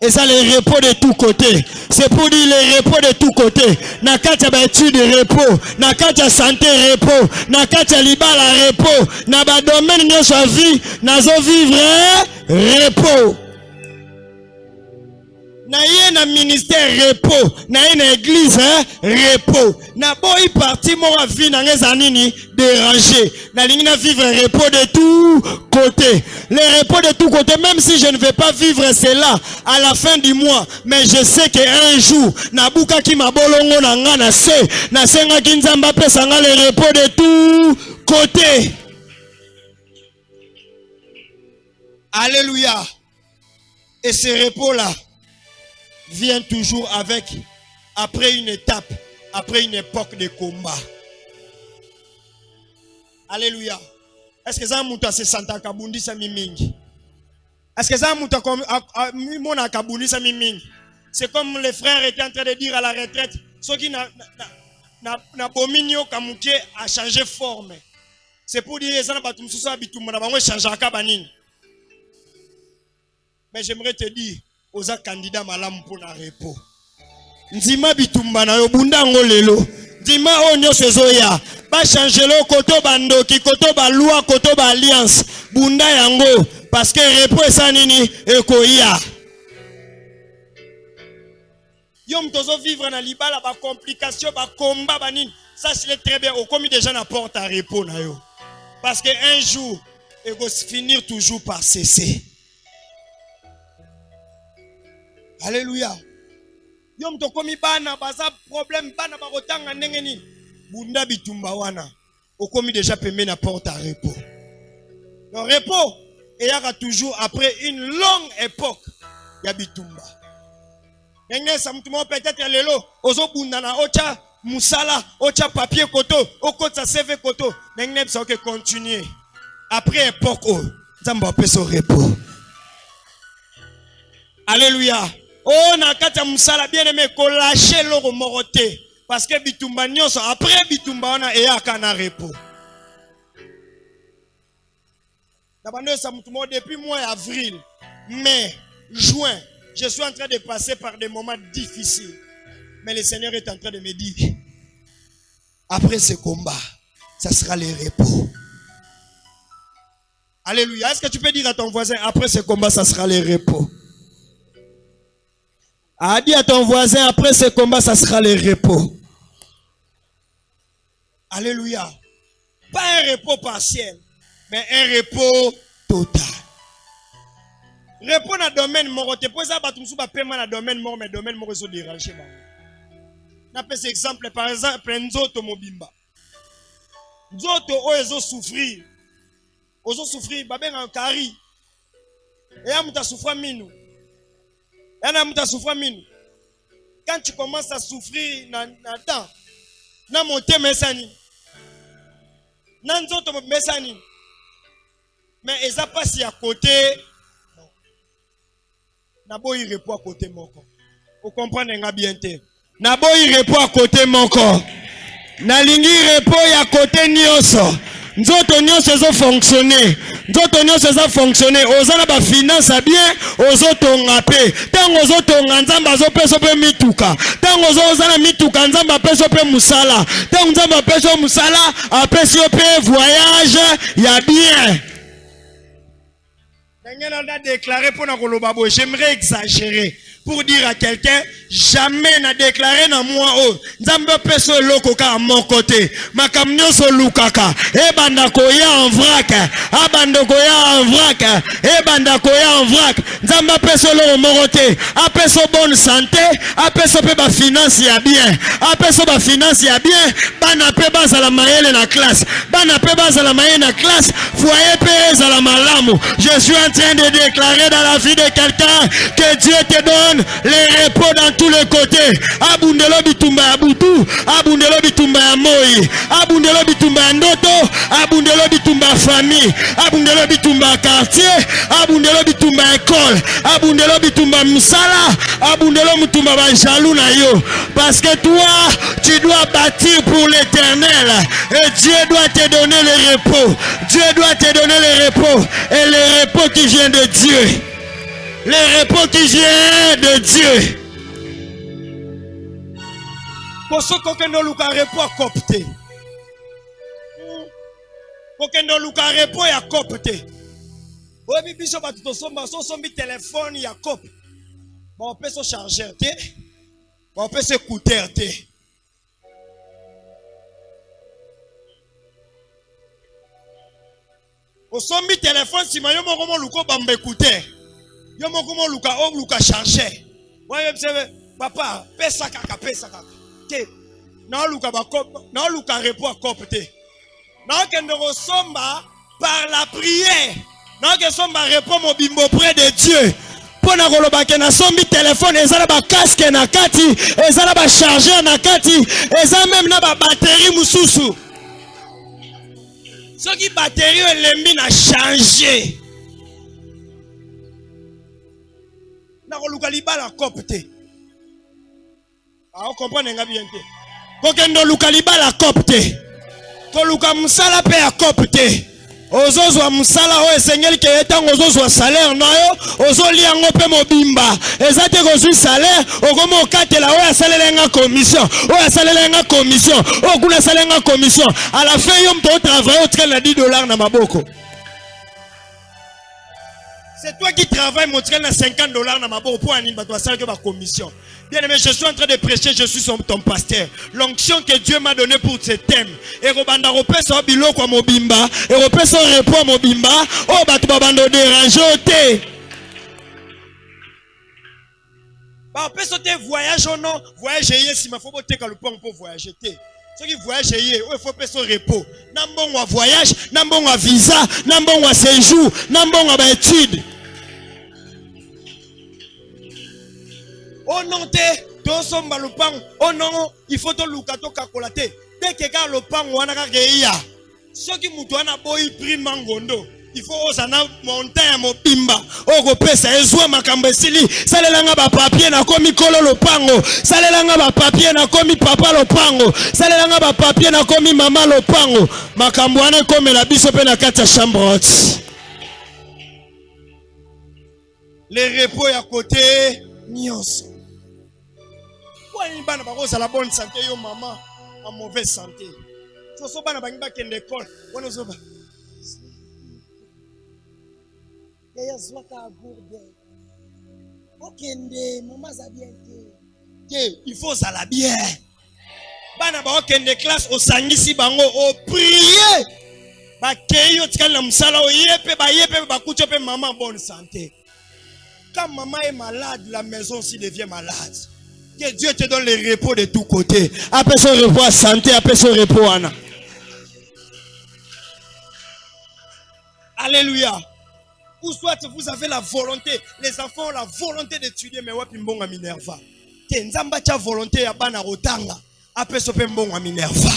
Eza le repos de tous côtés. C'est pour dire le repos de tous côtés. Na kati ba étude repos, na kati santé repos, na kati libala repos, na ba domaine nyonso ya vie, nazo vivre repos. Na ye na ministère repos, na ye na église repos. Na boy parti mo a vie na ngeza nini déranger. Na lingi na vivre repos de tous côtés. Le repos de tous côtés, même si je ne vais pas vivre cela à la fin du mois, mais je sais qu'un jour na buka ki mabolongo na nga na senga ki nzamba pesa nga le repos de tous côtés. Alléluia. Et ce repos là vient toujours après une étape, après une époque de combat. Alléluia. Est-ce que ça mouta se santa kabundi sa mimingi? Est-ce que ça mouta comme mona kabundi sa mimingi? C'est comme les frères étaient en train de dire à la retraite, ceux qui na bominio kamuke a changé forme. C'est pour dire ça na batum susa bitumba na bango changer akabanini. Mais j'aimerais te dire aux candidats malam pour la repos. Nzima bitumba na yo bundango lelo. Dima onyo sezoya. Ba changer lo koto bando ki koto ba loi koto ba alliance. Bunda yango parce que repos esa nini ekoya. Yo mtozo vivre na libala ba complication ba combat ba nini. Ça c'est très bien. Au commis déjà n'apporte à repos na yo. Parce que un jour il va finir toujours par cesser. Alléluia. Yom to komi bana baza problème bana bakotanga ndenge nini. Bunda bitumba wana. Okomi déjà pembe na porte à repos. Le repos est toujours après une longue époque ya bitumba. Nenge sa mutuma peut-être lelo ozo bunda na ocha musala, ocha papier koto, okota CV koto. Nenge ça que continuer. Après époque o, nzamba peso repos. Alléluia. Oh, na kata musala bien aimé ko lâcher loko moroté parce que bitumba nyonso après bitumba ona eyaka na repos. D'abord ça mutumo depuis mois avril, mai, juin, je suis en train de passer par des moments difficiles. Mais le Seigneur est en train de me dire après ce combat, ça sera le repos. Alléluia. Est-ce que tu peux dire à ton voisin après ce combat, ça sera le repos? A dit à ton voisin, après ce combat, ça sera le repos. Alléluia. Pas un repos partiel, mais un repos total. Repos dans le domaine mort. Tu peux savoir que tu peux pas dans le domaine mort, mais le domaine mort est dérangé. On peut exemple, par exemple, Nzoto Mobimba. Nzoto ozo souffrir. Ozo souffrir, babé en kari. Et amuta souffrir minou. Quand tu commences à souffrir, na monter mesani, nanzoto mesani, mais ils a passé à côté. Nabo il répond à côté mon corps. Vous comprenez bien te. Nabo il répond à côté mon corps. Na lingi répond à côté nyoso. Nzoto nyonso zo fonctionner. nzoto nyonso ça fonctionner ozana ba finance bien ozotonga pe tango ozotonga nzambe azopesa pe mituka tango ozozana mituka nzambe apesa pe musala tango nzambe apesa musala apesa pe voyage ya bien. J'aimerais exagérer pour dire à quelqu'un, jamais n'a déclaré dans moi, oh, Nzambe peso loko ka à mon côté, ma camion so lukaka, e bandakoya en vrac, a bandakoya en vrac, e bandakoya en vrac, Nzambe peso loko mon côté, a peso bonne santé, a peso pe ba finance ya bien, a peso ba finance ya bien, bana pe baza la mayele na classe, bana pe baza la mayele na classe, foyer pe za la malamu. Je suis en train de déclarer dans la vie de quelqu'un que Dieu te donne les repos dans tous les côtés. Abundelo bitumba ya butu, abundelo bitumba ya moi, abundelo bitumba ya ndoto, abundelo bitumba ya famille, abundelo bitumba ya quartier, abundelo bitumba ya école, abundelo bitumba musala, abundelo mutumba ba jaloux na yo. Parce que toi, tu dois bâtir pour l'éternel et Dieu doit te donner le repos. Dieu doit te donner le repos et le repos qui vient de Dieu. Le repos qui vient de Dieu. Kokendo luka repos a copté. Kokendo luka repos ya copté. Obi biso batuto somba so sombi téléphone ya cop. Bon peut se charger té. Bon peut se écouter té. Osombi téléphone si mayo moko mo luko bamba écouter. Yo moko mo luka o luka charger. Ouais papa pesa kaka. Ke na luka ba cop, na luka repos a copté. Na kendo somba par la prière. Na ke somba repos mo bimbo près de Dieu. Pona koloba ke na sombi téléphone ezala ba casque na kati, ezala ba chargeur na kati, ezala même na ba batterie mususu. Ce qui batterie elembi na changer. Na koluka libala copte. Ah, on comprend nga bien te. Kokendo luka libala copte. Koluka musala pe a copte. Ozozwa musala o esengeli ke etango ozozwa salaire na yo, ozoli yango pe mobimba. Ezate kozwi salaire, okomo katela o asalela commission. O asalela commission. O kuna asalela commission. À la fin yo mto travailler au train na $10 na maboko. C'est toi qui travailles mon train na $50 na maboko pour animer toi ça que ba commission. Bien-aimé, je suis en train de prêcher, je suis ton pasteur. L'onction que Dieu m'a donnée pour ce thème. Et robanda repeso biloko mobimba, et repeso repos mobimba, oh batu babando déranger te. Ba repeso te voyage ou non, voyager si ma faut boter ka le pont pour voyager te. Ceux qui voyagent, il faut peso repos. Nambon wa voyage, nambon wa visa, nambon wa séjour, nambon wa étude. Oh non, to somba lupang. Oh non, il faut to lukato kakolate. Dès que ka lupang wana ka geya. Ceux qui mutuana boy prime mangondo. Il faut osana montagne mobimba. Oko pesa ezwa makambo esili. Salelanga ba papier na komi kolo lopango. Salelanga ba papier na komi papa lopango. Salelanga ba papier na komi mama lopango. Makambo wana komi la biso pe na kati ya chambre haute. Les repos à côté nyonso. Bana bakoza la bonne santé yo maman en mauvaise santé. So bana bangiba kende école. Wana zoba. Ya zwaka gourde. Okende maman za bien te. Il faut ça la bien. Bana ba okende classe au sangisi bango au prier. Ba keyo tikala na musala o yepe ba yepe ba kucho pe maman bonne santé. Quand maman est malade, la maison aussi devient malade. Que Dieu te donne le repos de tous côtés. Après son repos à santé, après son repos Anna. Alléluia. Ou soit vous avez la volonté, les enfants ont la volonté d'étudier, mais wapi mbonga minerva. Te nzamba cha volonté ya bana rotanga. Après son pe mbonga minerva.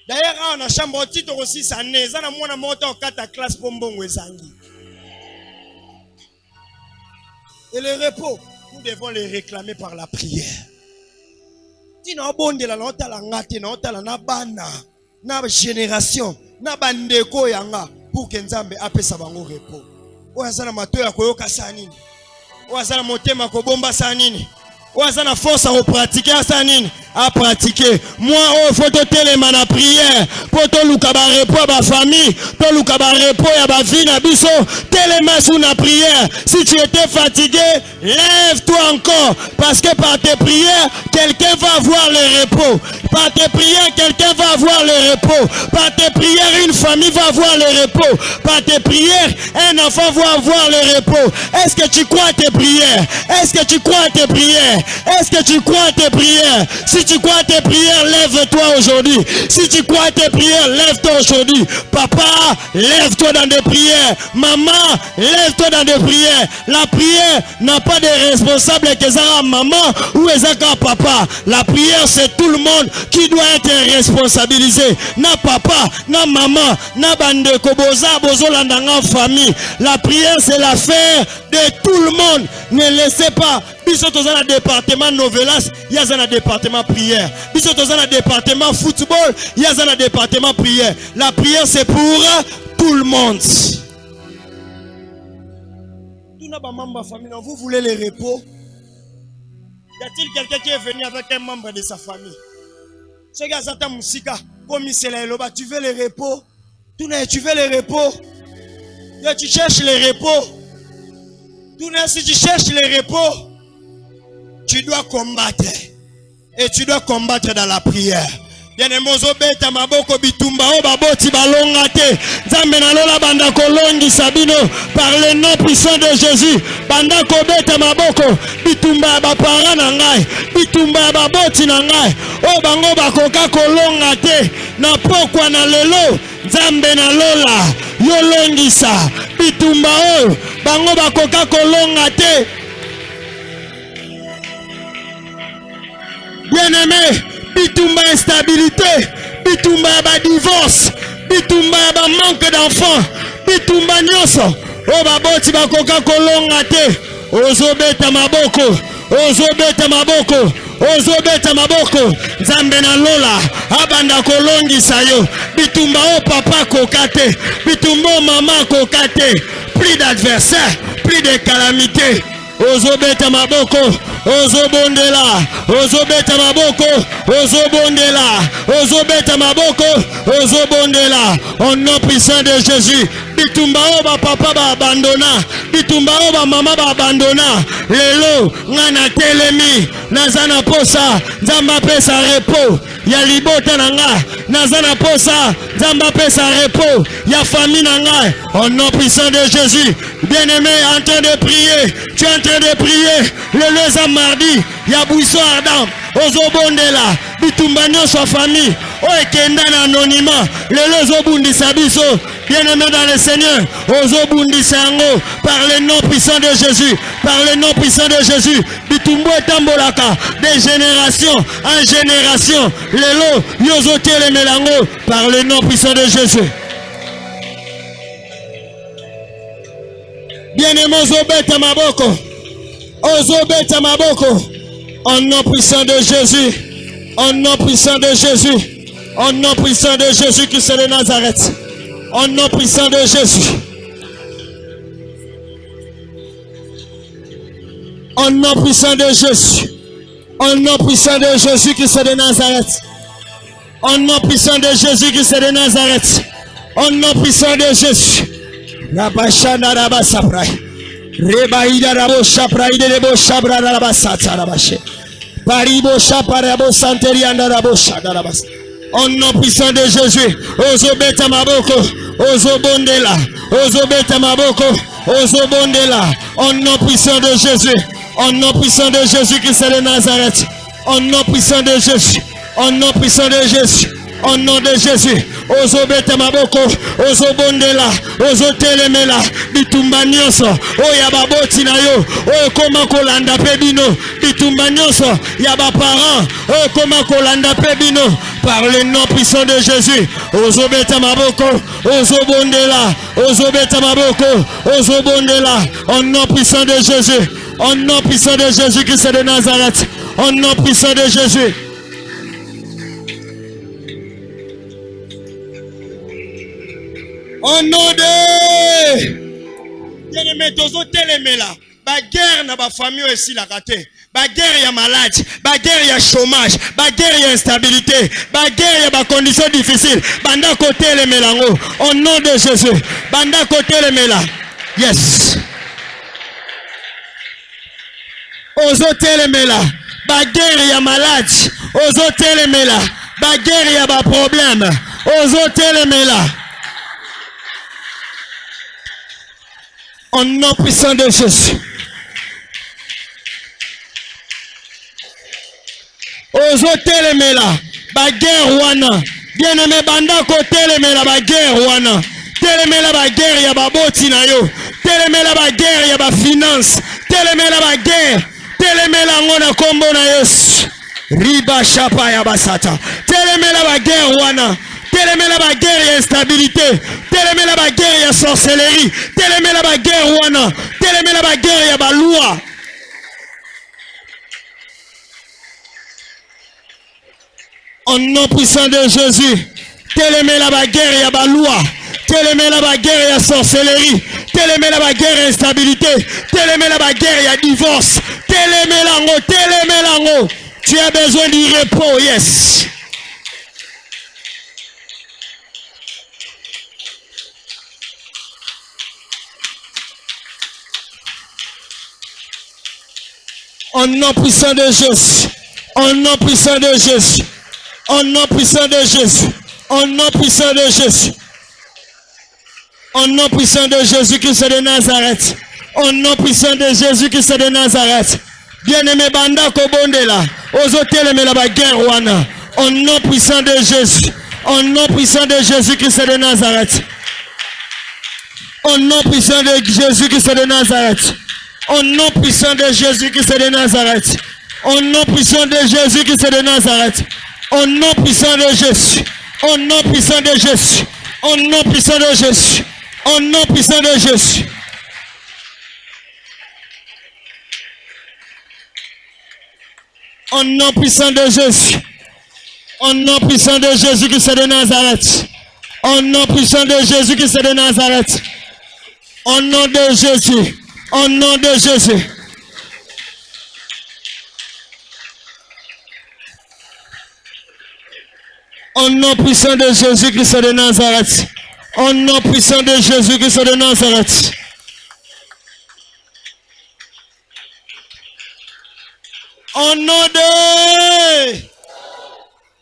D'ailleurs, on a chambre titre aussi ça né. Ça na mwana moto en 4 classe pour mbongo ezangi. Et le repos, nous devons les réclamer par la prière. Tina bonde la nota la ngate na nota la na bana na génération na bandeko yanga pour que Nzambe apesa bango repos. Oyo azana matoya koyoka sa nini? Oyo azana motema kobomba sa nini? Oyo azana force à pratiquer sa nini? À pratiquer. Moi, il faut te téléman la prière. Pour te louka ba repos ba famille, te louka ba repos ya ba vie na biso, téléman sous la prière. Si tu étais fatigué, lève-toi encore parce que par tes prières, quelqu'un va avoir le repos. Par tes prières, quelqu'un va avoir le repos. Par tes prières, une famille va avoir le repos. Par tes prières, un enfant va avoir le repos. Est-ce que tu crois à tes prières? Est-ce que tu crois à tes prières? Est-ce que tu crois à tes prières? Si tu crois à tes prières, lève-toi aujourd'hui. Si tu crois à tes prières, lève-toi aujourd'hui. Papa, lève-toi dans des prières. Maman, lève-toi dans des prières. La prière n'a pas de responsable que ça maman ou ezaka papa. La prière, c'est tout le monde qui doit être responsabilisé. Na papa, na maman, na bande koboza, bozo landanga famille. La prière, c'est l'affaire de tout le monde. Ne laissez pas. Biso dans le département novelas, il y a un département prière. Biso dans le département football, il y a un département prière. La prière, c'est pour tout le monde. Vous voulez le repos? Y a-t-il quelqu'un qui est venu avec un membre de sa famille? Tu veux le repos? Tu veux le repos? Tu cherches le repos? Si tu cherches le repos, tu dois combattre. Et tu dois combattre dans la prière. Yenemozo beta maboko bitumba o baboti balonga te. Nzambe na lola banda kolongi sabino par le nom puissant de Jésus. Banda ko beta maboko bitumba ba parents na ngai, bitumba ba boti na ngai. O bango bakoka kolonga te. Na pokwa na lelo Nzambe na lola yolongisa bitumba o bango bakoka kolonga te. Bien-aimé, bitumba instabilité, bitumba ba divorce, bitumba ba manque d'enfants, bitumba nyoso, o baboti bakoka kolonga te, ozobeta maboko, ozobeta maboko, ozobeta maboko, Nzambe na lola, abanda kolongisa yo, bitumba o papa kokate, bitumba o mama kokate, plus d'adversaires, plus de calamités, ozobeta maboko, ozobondela, ozobeta maboko, ozobondela, ozobeta maboko, ozobondela, au nom puissant de Jésus. Bitumba oba papa ba abandona, bitumba oba mama ba abandona, lelo ngana telemi, nazana posa, Nzamba pesa repos, ya libota nanga, nazana posa, Nzamba pesa repos, ya famille nanga, au nom puissant de Jésus. Bien-aimé, en train de prier, tu es en train de prier, le leza mardi, ya buiso ardent, ozobondela, bitumba nyoso famille, o ekenda na anonymat, le lezo bundisa biso, bien-aimé dans le Seigneur, ozobundisa yango, par le nom puissant de Jésus, par le nom puissant de Jésus, bitumbo etambolaka, de génération en génération, lelo, yozote le melango, par le nom puissant de Jésus. Bien-aimé, ozobeta maboko, ozobeta maboko, au nom puissant de Jésus, au nom puissant de Jésus, au nom puissant de Jésus qui est de Nazareth, au nom puissant de Jésus, au nom puissant de Jésus, au nom puissant de Jésus qui est de Nazareth, au nom puissant de Jésus qui est de Nazareth, au nom puissant de Jésus. Rabashana rabasaprai. Rebaïda rabo shaprai de rebo shabra rabasata rabashe. Paribo shaparabo santerianda rabo shadarabas. Au nom puissant de Jésus, ozobeta maboko, ozobondela, ozobeta maboko, ozobondela. Au nom puissant de Jésus, au nom puissant de Jésus qui est de Nazareth, au nom puissant de Jésus, au nom puissant de Jésus. Au nom de Jésus, ozobeta maboko, ozobondela, ozotelemela, bitumba nyonso, oya baboti na yo, oyo koma kolanda pe bino, bitumba nyonso, ya ba parents, oyo koma kolanda pe bino, par le nom puissant de Jésus, ozobeta maboko, ozobondela, ozobeta maboko, ozobondela, au nom puissant de Jésus, au nom puissant de Jésus qui est de Nazareth, au nom puissant de Jésus. Au nom de bien-aimé, tozo telemela. Ba guerre na ba famille aussi la raté. Ba guerre ya malade, ba guerre ya chômage, ba guerre ya instabilité, ba guerre ya ba conditions difficiles. Banda côté les mélango. Au nom de Jésus. Banda côté les méla. Yes. Ozo telemela. Ba guerre ya malade. Ozo telemela. Ba guerre ya ba problème. Ozo telemela. Au nom puissant de Jésus. Ozo telemela. Ba guerre wana. Bien-aimé banda ko telemela ba guerre wana. Telemela ba guerre ya ba boti na yo. Telemela ba guerre ya ba finance. Telemela ba guerre. Telemela ngona kombo na Yesu. Riba chapa ya basata. Telemela ba guerre wana. Telemela ba guerre ya instabilité. Telemela ba guerre ya sorcellerie. Telemela ba guerre wana. Telemela ba guerre ya ba loi. Au nom puissant de Jésus. Telemela ba guerre ya ba loi. Telemela ba guerre ya sorcellerie. Telemela ba guerre ya instabilité. Telemela ba guerre ya divorce. Telemela ngo, telemela ngo. Tu as besoin du repos, yes. Au nom puissant de Jésus. Au nom puissant de Jésus. Au nom puissant de Jésus. Au nom puissant de Jésus. Au nom puissant de Jésus-Christ de Nazareth. Au nom puissant de Jésus-Christ de Nazareth. Bien-aimé banda kobondela. Ozoteleme la guerre wana. Au nom puissant de Jésus. Au nom puissant de Jésus-Christ de Nazareth. Au nom puissant de Jésus-Christ de Nazareth. Au nom puissant de Jésus-Christ de Nazareth. Au nom puissant de Jésus-Christ de Nazareth. Au nom puissant de Jésus. Au nom puissant de Jésus. Au nom puissant de Jésus. Au nom puissant de Jésus. Au nom puissant de Jésus. Au nom puissant de Jésus-Christ de Nazareth. Au nom puissant de Jésus-Christ de Nazareth. Au nom de Jésus. Au nom de Jésus. Au nom puissant de Jésus-Christ de Nazareth. Au nom puissant de Jésus-Christ de Nazareth. Au nom de...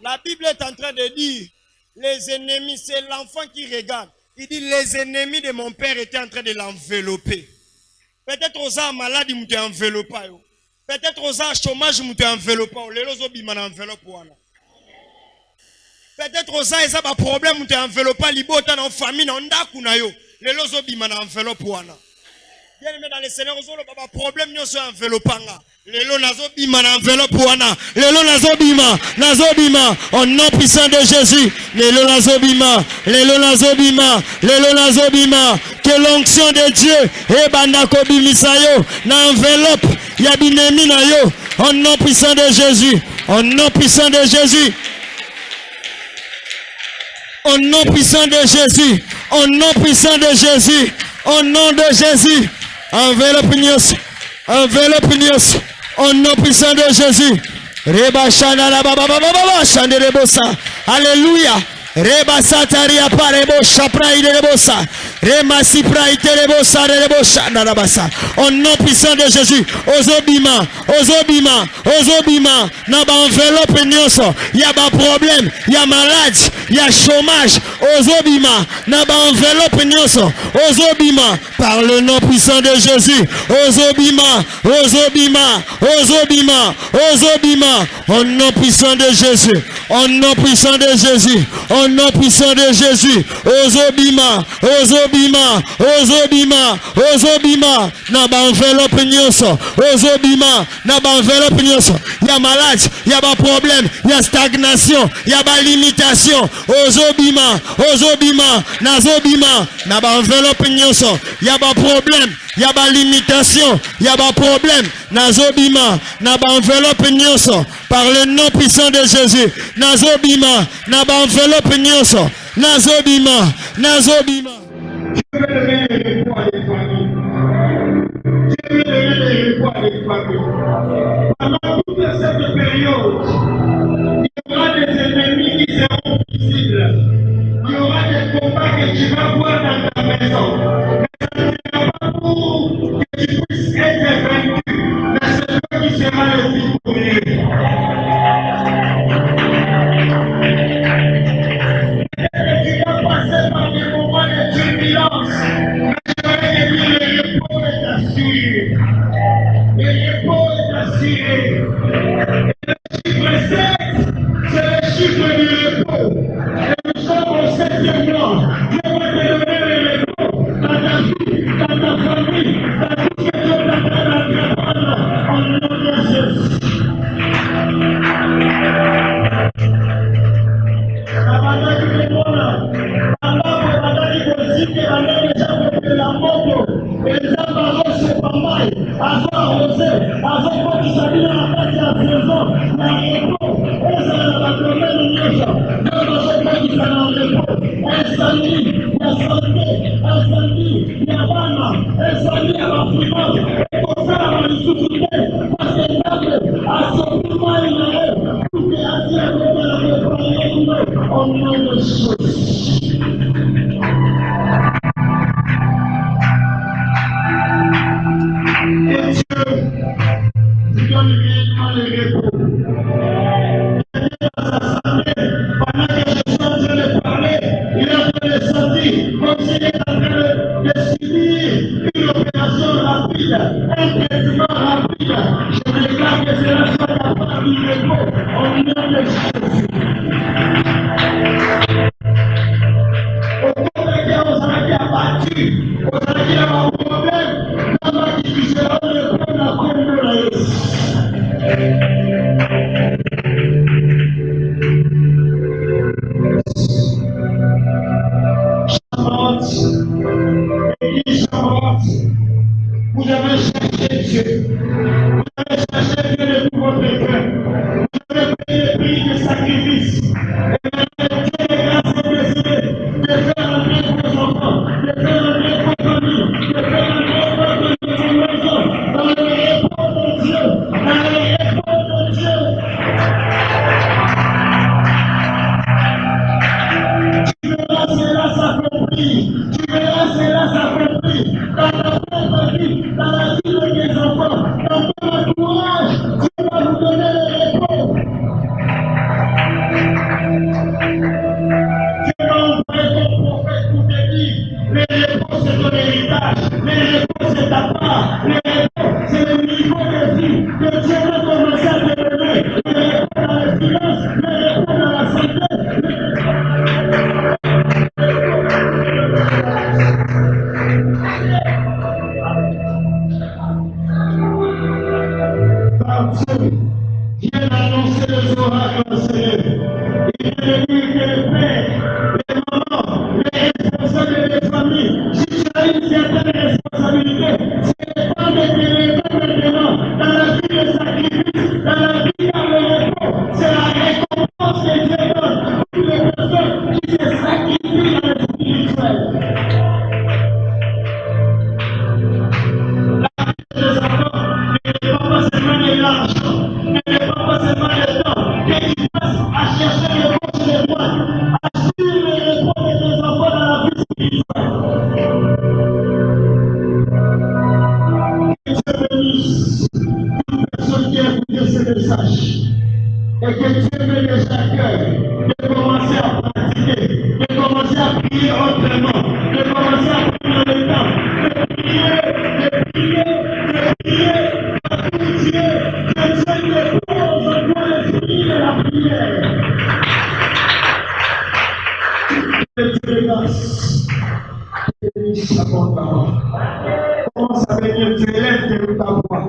La Bible est en train de dire, les ennemis, c'est l'enfant qui regarde. Il dit, les ennemis de mon père étaient en train de l'envelopper. Peut-être aux gens malades, ils m'ont enveloppé. Peut-être aux gens chômage, ils m'ont enveloppé. Peut-être aux gens, ils ont un problème, ils m'ont enveloppé. Ils ont famille, ils ont enveloppé. Bien aimé dans le Seigneur, ils ont un problème, ils ont enveloppé. Lelo nazo bima na enveloppe wana. Lelo nazo bima. Au nom puissant de Jésus. Lelo nazo bima. Lelo nazo bima. Que l'onction de Dieu et bandako bimisayo na enveloppe ya binemi na yo. Au nom puissant de Jésus. Au nom puissant de Jésus. Au nom puissant de Jésus. Au nom puissant de Jésus. Au nom de Jésus. Enveloppe nios. Enveloppe nios. Au nom puissant de Jésus. Reba shana la baba baba shande rebosa. Alléluia. Reba sataria parebo shapra ide rebosa. Rema sipra ite rebosa rebosa narabasa. Au nom puissant de Jésus. Ozobima. Na ba enveloppe nyonso. Ya ba problème, ya malade, ya chômage. Ozobima. Na ba enveloppe nyonso. Ozobima. Par le nom puissant de Jésus. Ozobima. Au nom puissant de Jésus. Au nom puissant de Jésus. Au nom puissant de Jésus. Ozobima. Na ba enveloppe nyonso. Ozobima. Na ba enveloppe nyonso. Ya malade, ya ba problème, ya stagnation, ya ba limitation. Ozobima. Nazobima. Na ba enveloppe nyonso. Ya ba problème, ya ba limitation, ya ba problème. Nazobima. Na ba enveloppe nyonso. Par le nom puissant de Jésus. Nazobima. Na ba enveloppe nyonso. Nazobima. Je veux donner le repos à des familles. Je veux donner le repos à des familles. Pendant toute cette période, il y aura des ennemis qui seront visibles. Il y aura des combats que tu vas voir dans ta maison. Mais ce n'est pas pour que tu puisses être vaincu, mais c'est toi qui seras le victorieux. Tu vas passer par des moments de turbulence, mais je vais te dire, le repos est assuré. Le repos est assuré. Chiffre 7, c'est le chiffre du repos. Et nous sommes au 7e mois. Je vais te donner le repos dans ta vie, dans ta famille, dans tout ce que tu as fait d'entreprendre au nom de Jésus. La bataille du monde, ambapo bataille kozike bandani jambo la moto, ezamba rose pambai, azarose, azakotisa bino na kati ya prison, na repo, ezala na badomaine nyonso, nde bazokotisa na repo, ezali ya sante, ezali ya bana, ezali ya bafimance, ekozala na lisusu te, parce nzambe asopi mai na ye, tuke atia kobela kopaye bino, au nom de Jésus. Et Dieu vous donne réellement le repos. Pendant que je suis en train de parler, il est en train de sentir comme s'il est en train de subir une opération rapide, un traitement rapide. Je déclare que cela soit capable du repos au nom de Jésus. Ozalaki abattu, ozalaki na baproblème, nzambe akibisela repos na kombo na Yesu. Charlotte, Église Charlotte, vous avez cherché Dieu. Vous avez cherché Dieu de tout votre cœur. Vous avez payé le prix de sacrifice. Et maintenant, Dieu est grâce et décidé de faire entrer vos enfants, de faire entrer vos familles, de faire entrer votre maison dans le repos de Dieu, dans le repos de Dieu. Tu verras cela s'accomplir. Tu verras cela s'accomplir dans ta propre vie, dans la vie de tes enfants, dans ton entourage. Dieu va vous donner le repos. Dieu va envoyer ton prophète pour te dire, le repos c'est ton héritage, le repos c'est ta part, le repos c'est le niveau de vie que Dieu va commencer à te donner, le repos dans les finances, le repos dans la santé. Dieu vient d'annoncer les oracles au Seigneur. Il vient de dire que les pères, les mamans, les responsables des familles, si tu as une certaine responsabilité, c'est le temps de te lever maintenant dans la vie de sacrifice, dans la vie dans le repos. C'est la récompense que Dieu donne pour les personnes qui se sacrifient dans le spirituel. Les enfants ne dépend pas seulement de l'argent, ne dépend pas seulement du temps, que tu passes à chercher le repos chez les moines, à suivre le repos de tes enfants dans la vie spirituelle. Que Dieu bénisse toute personne qui a écouté ce message. Et que Dieu met les cœur de commencer à pratiquer, de commencer à prier autrement, de commencer à prendre le temps, de prier, de prier, de prier, à tout Dieu, que Dieu te pose en toi l'esprit de la prière. Que Dieu te grâce, bénisse abondamment. Commence avec Dieu, élève ta voix.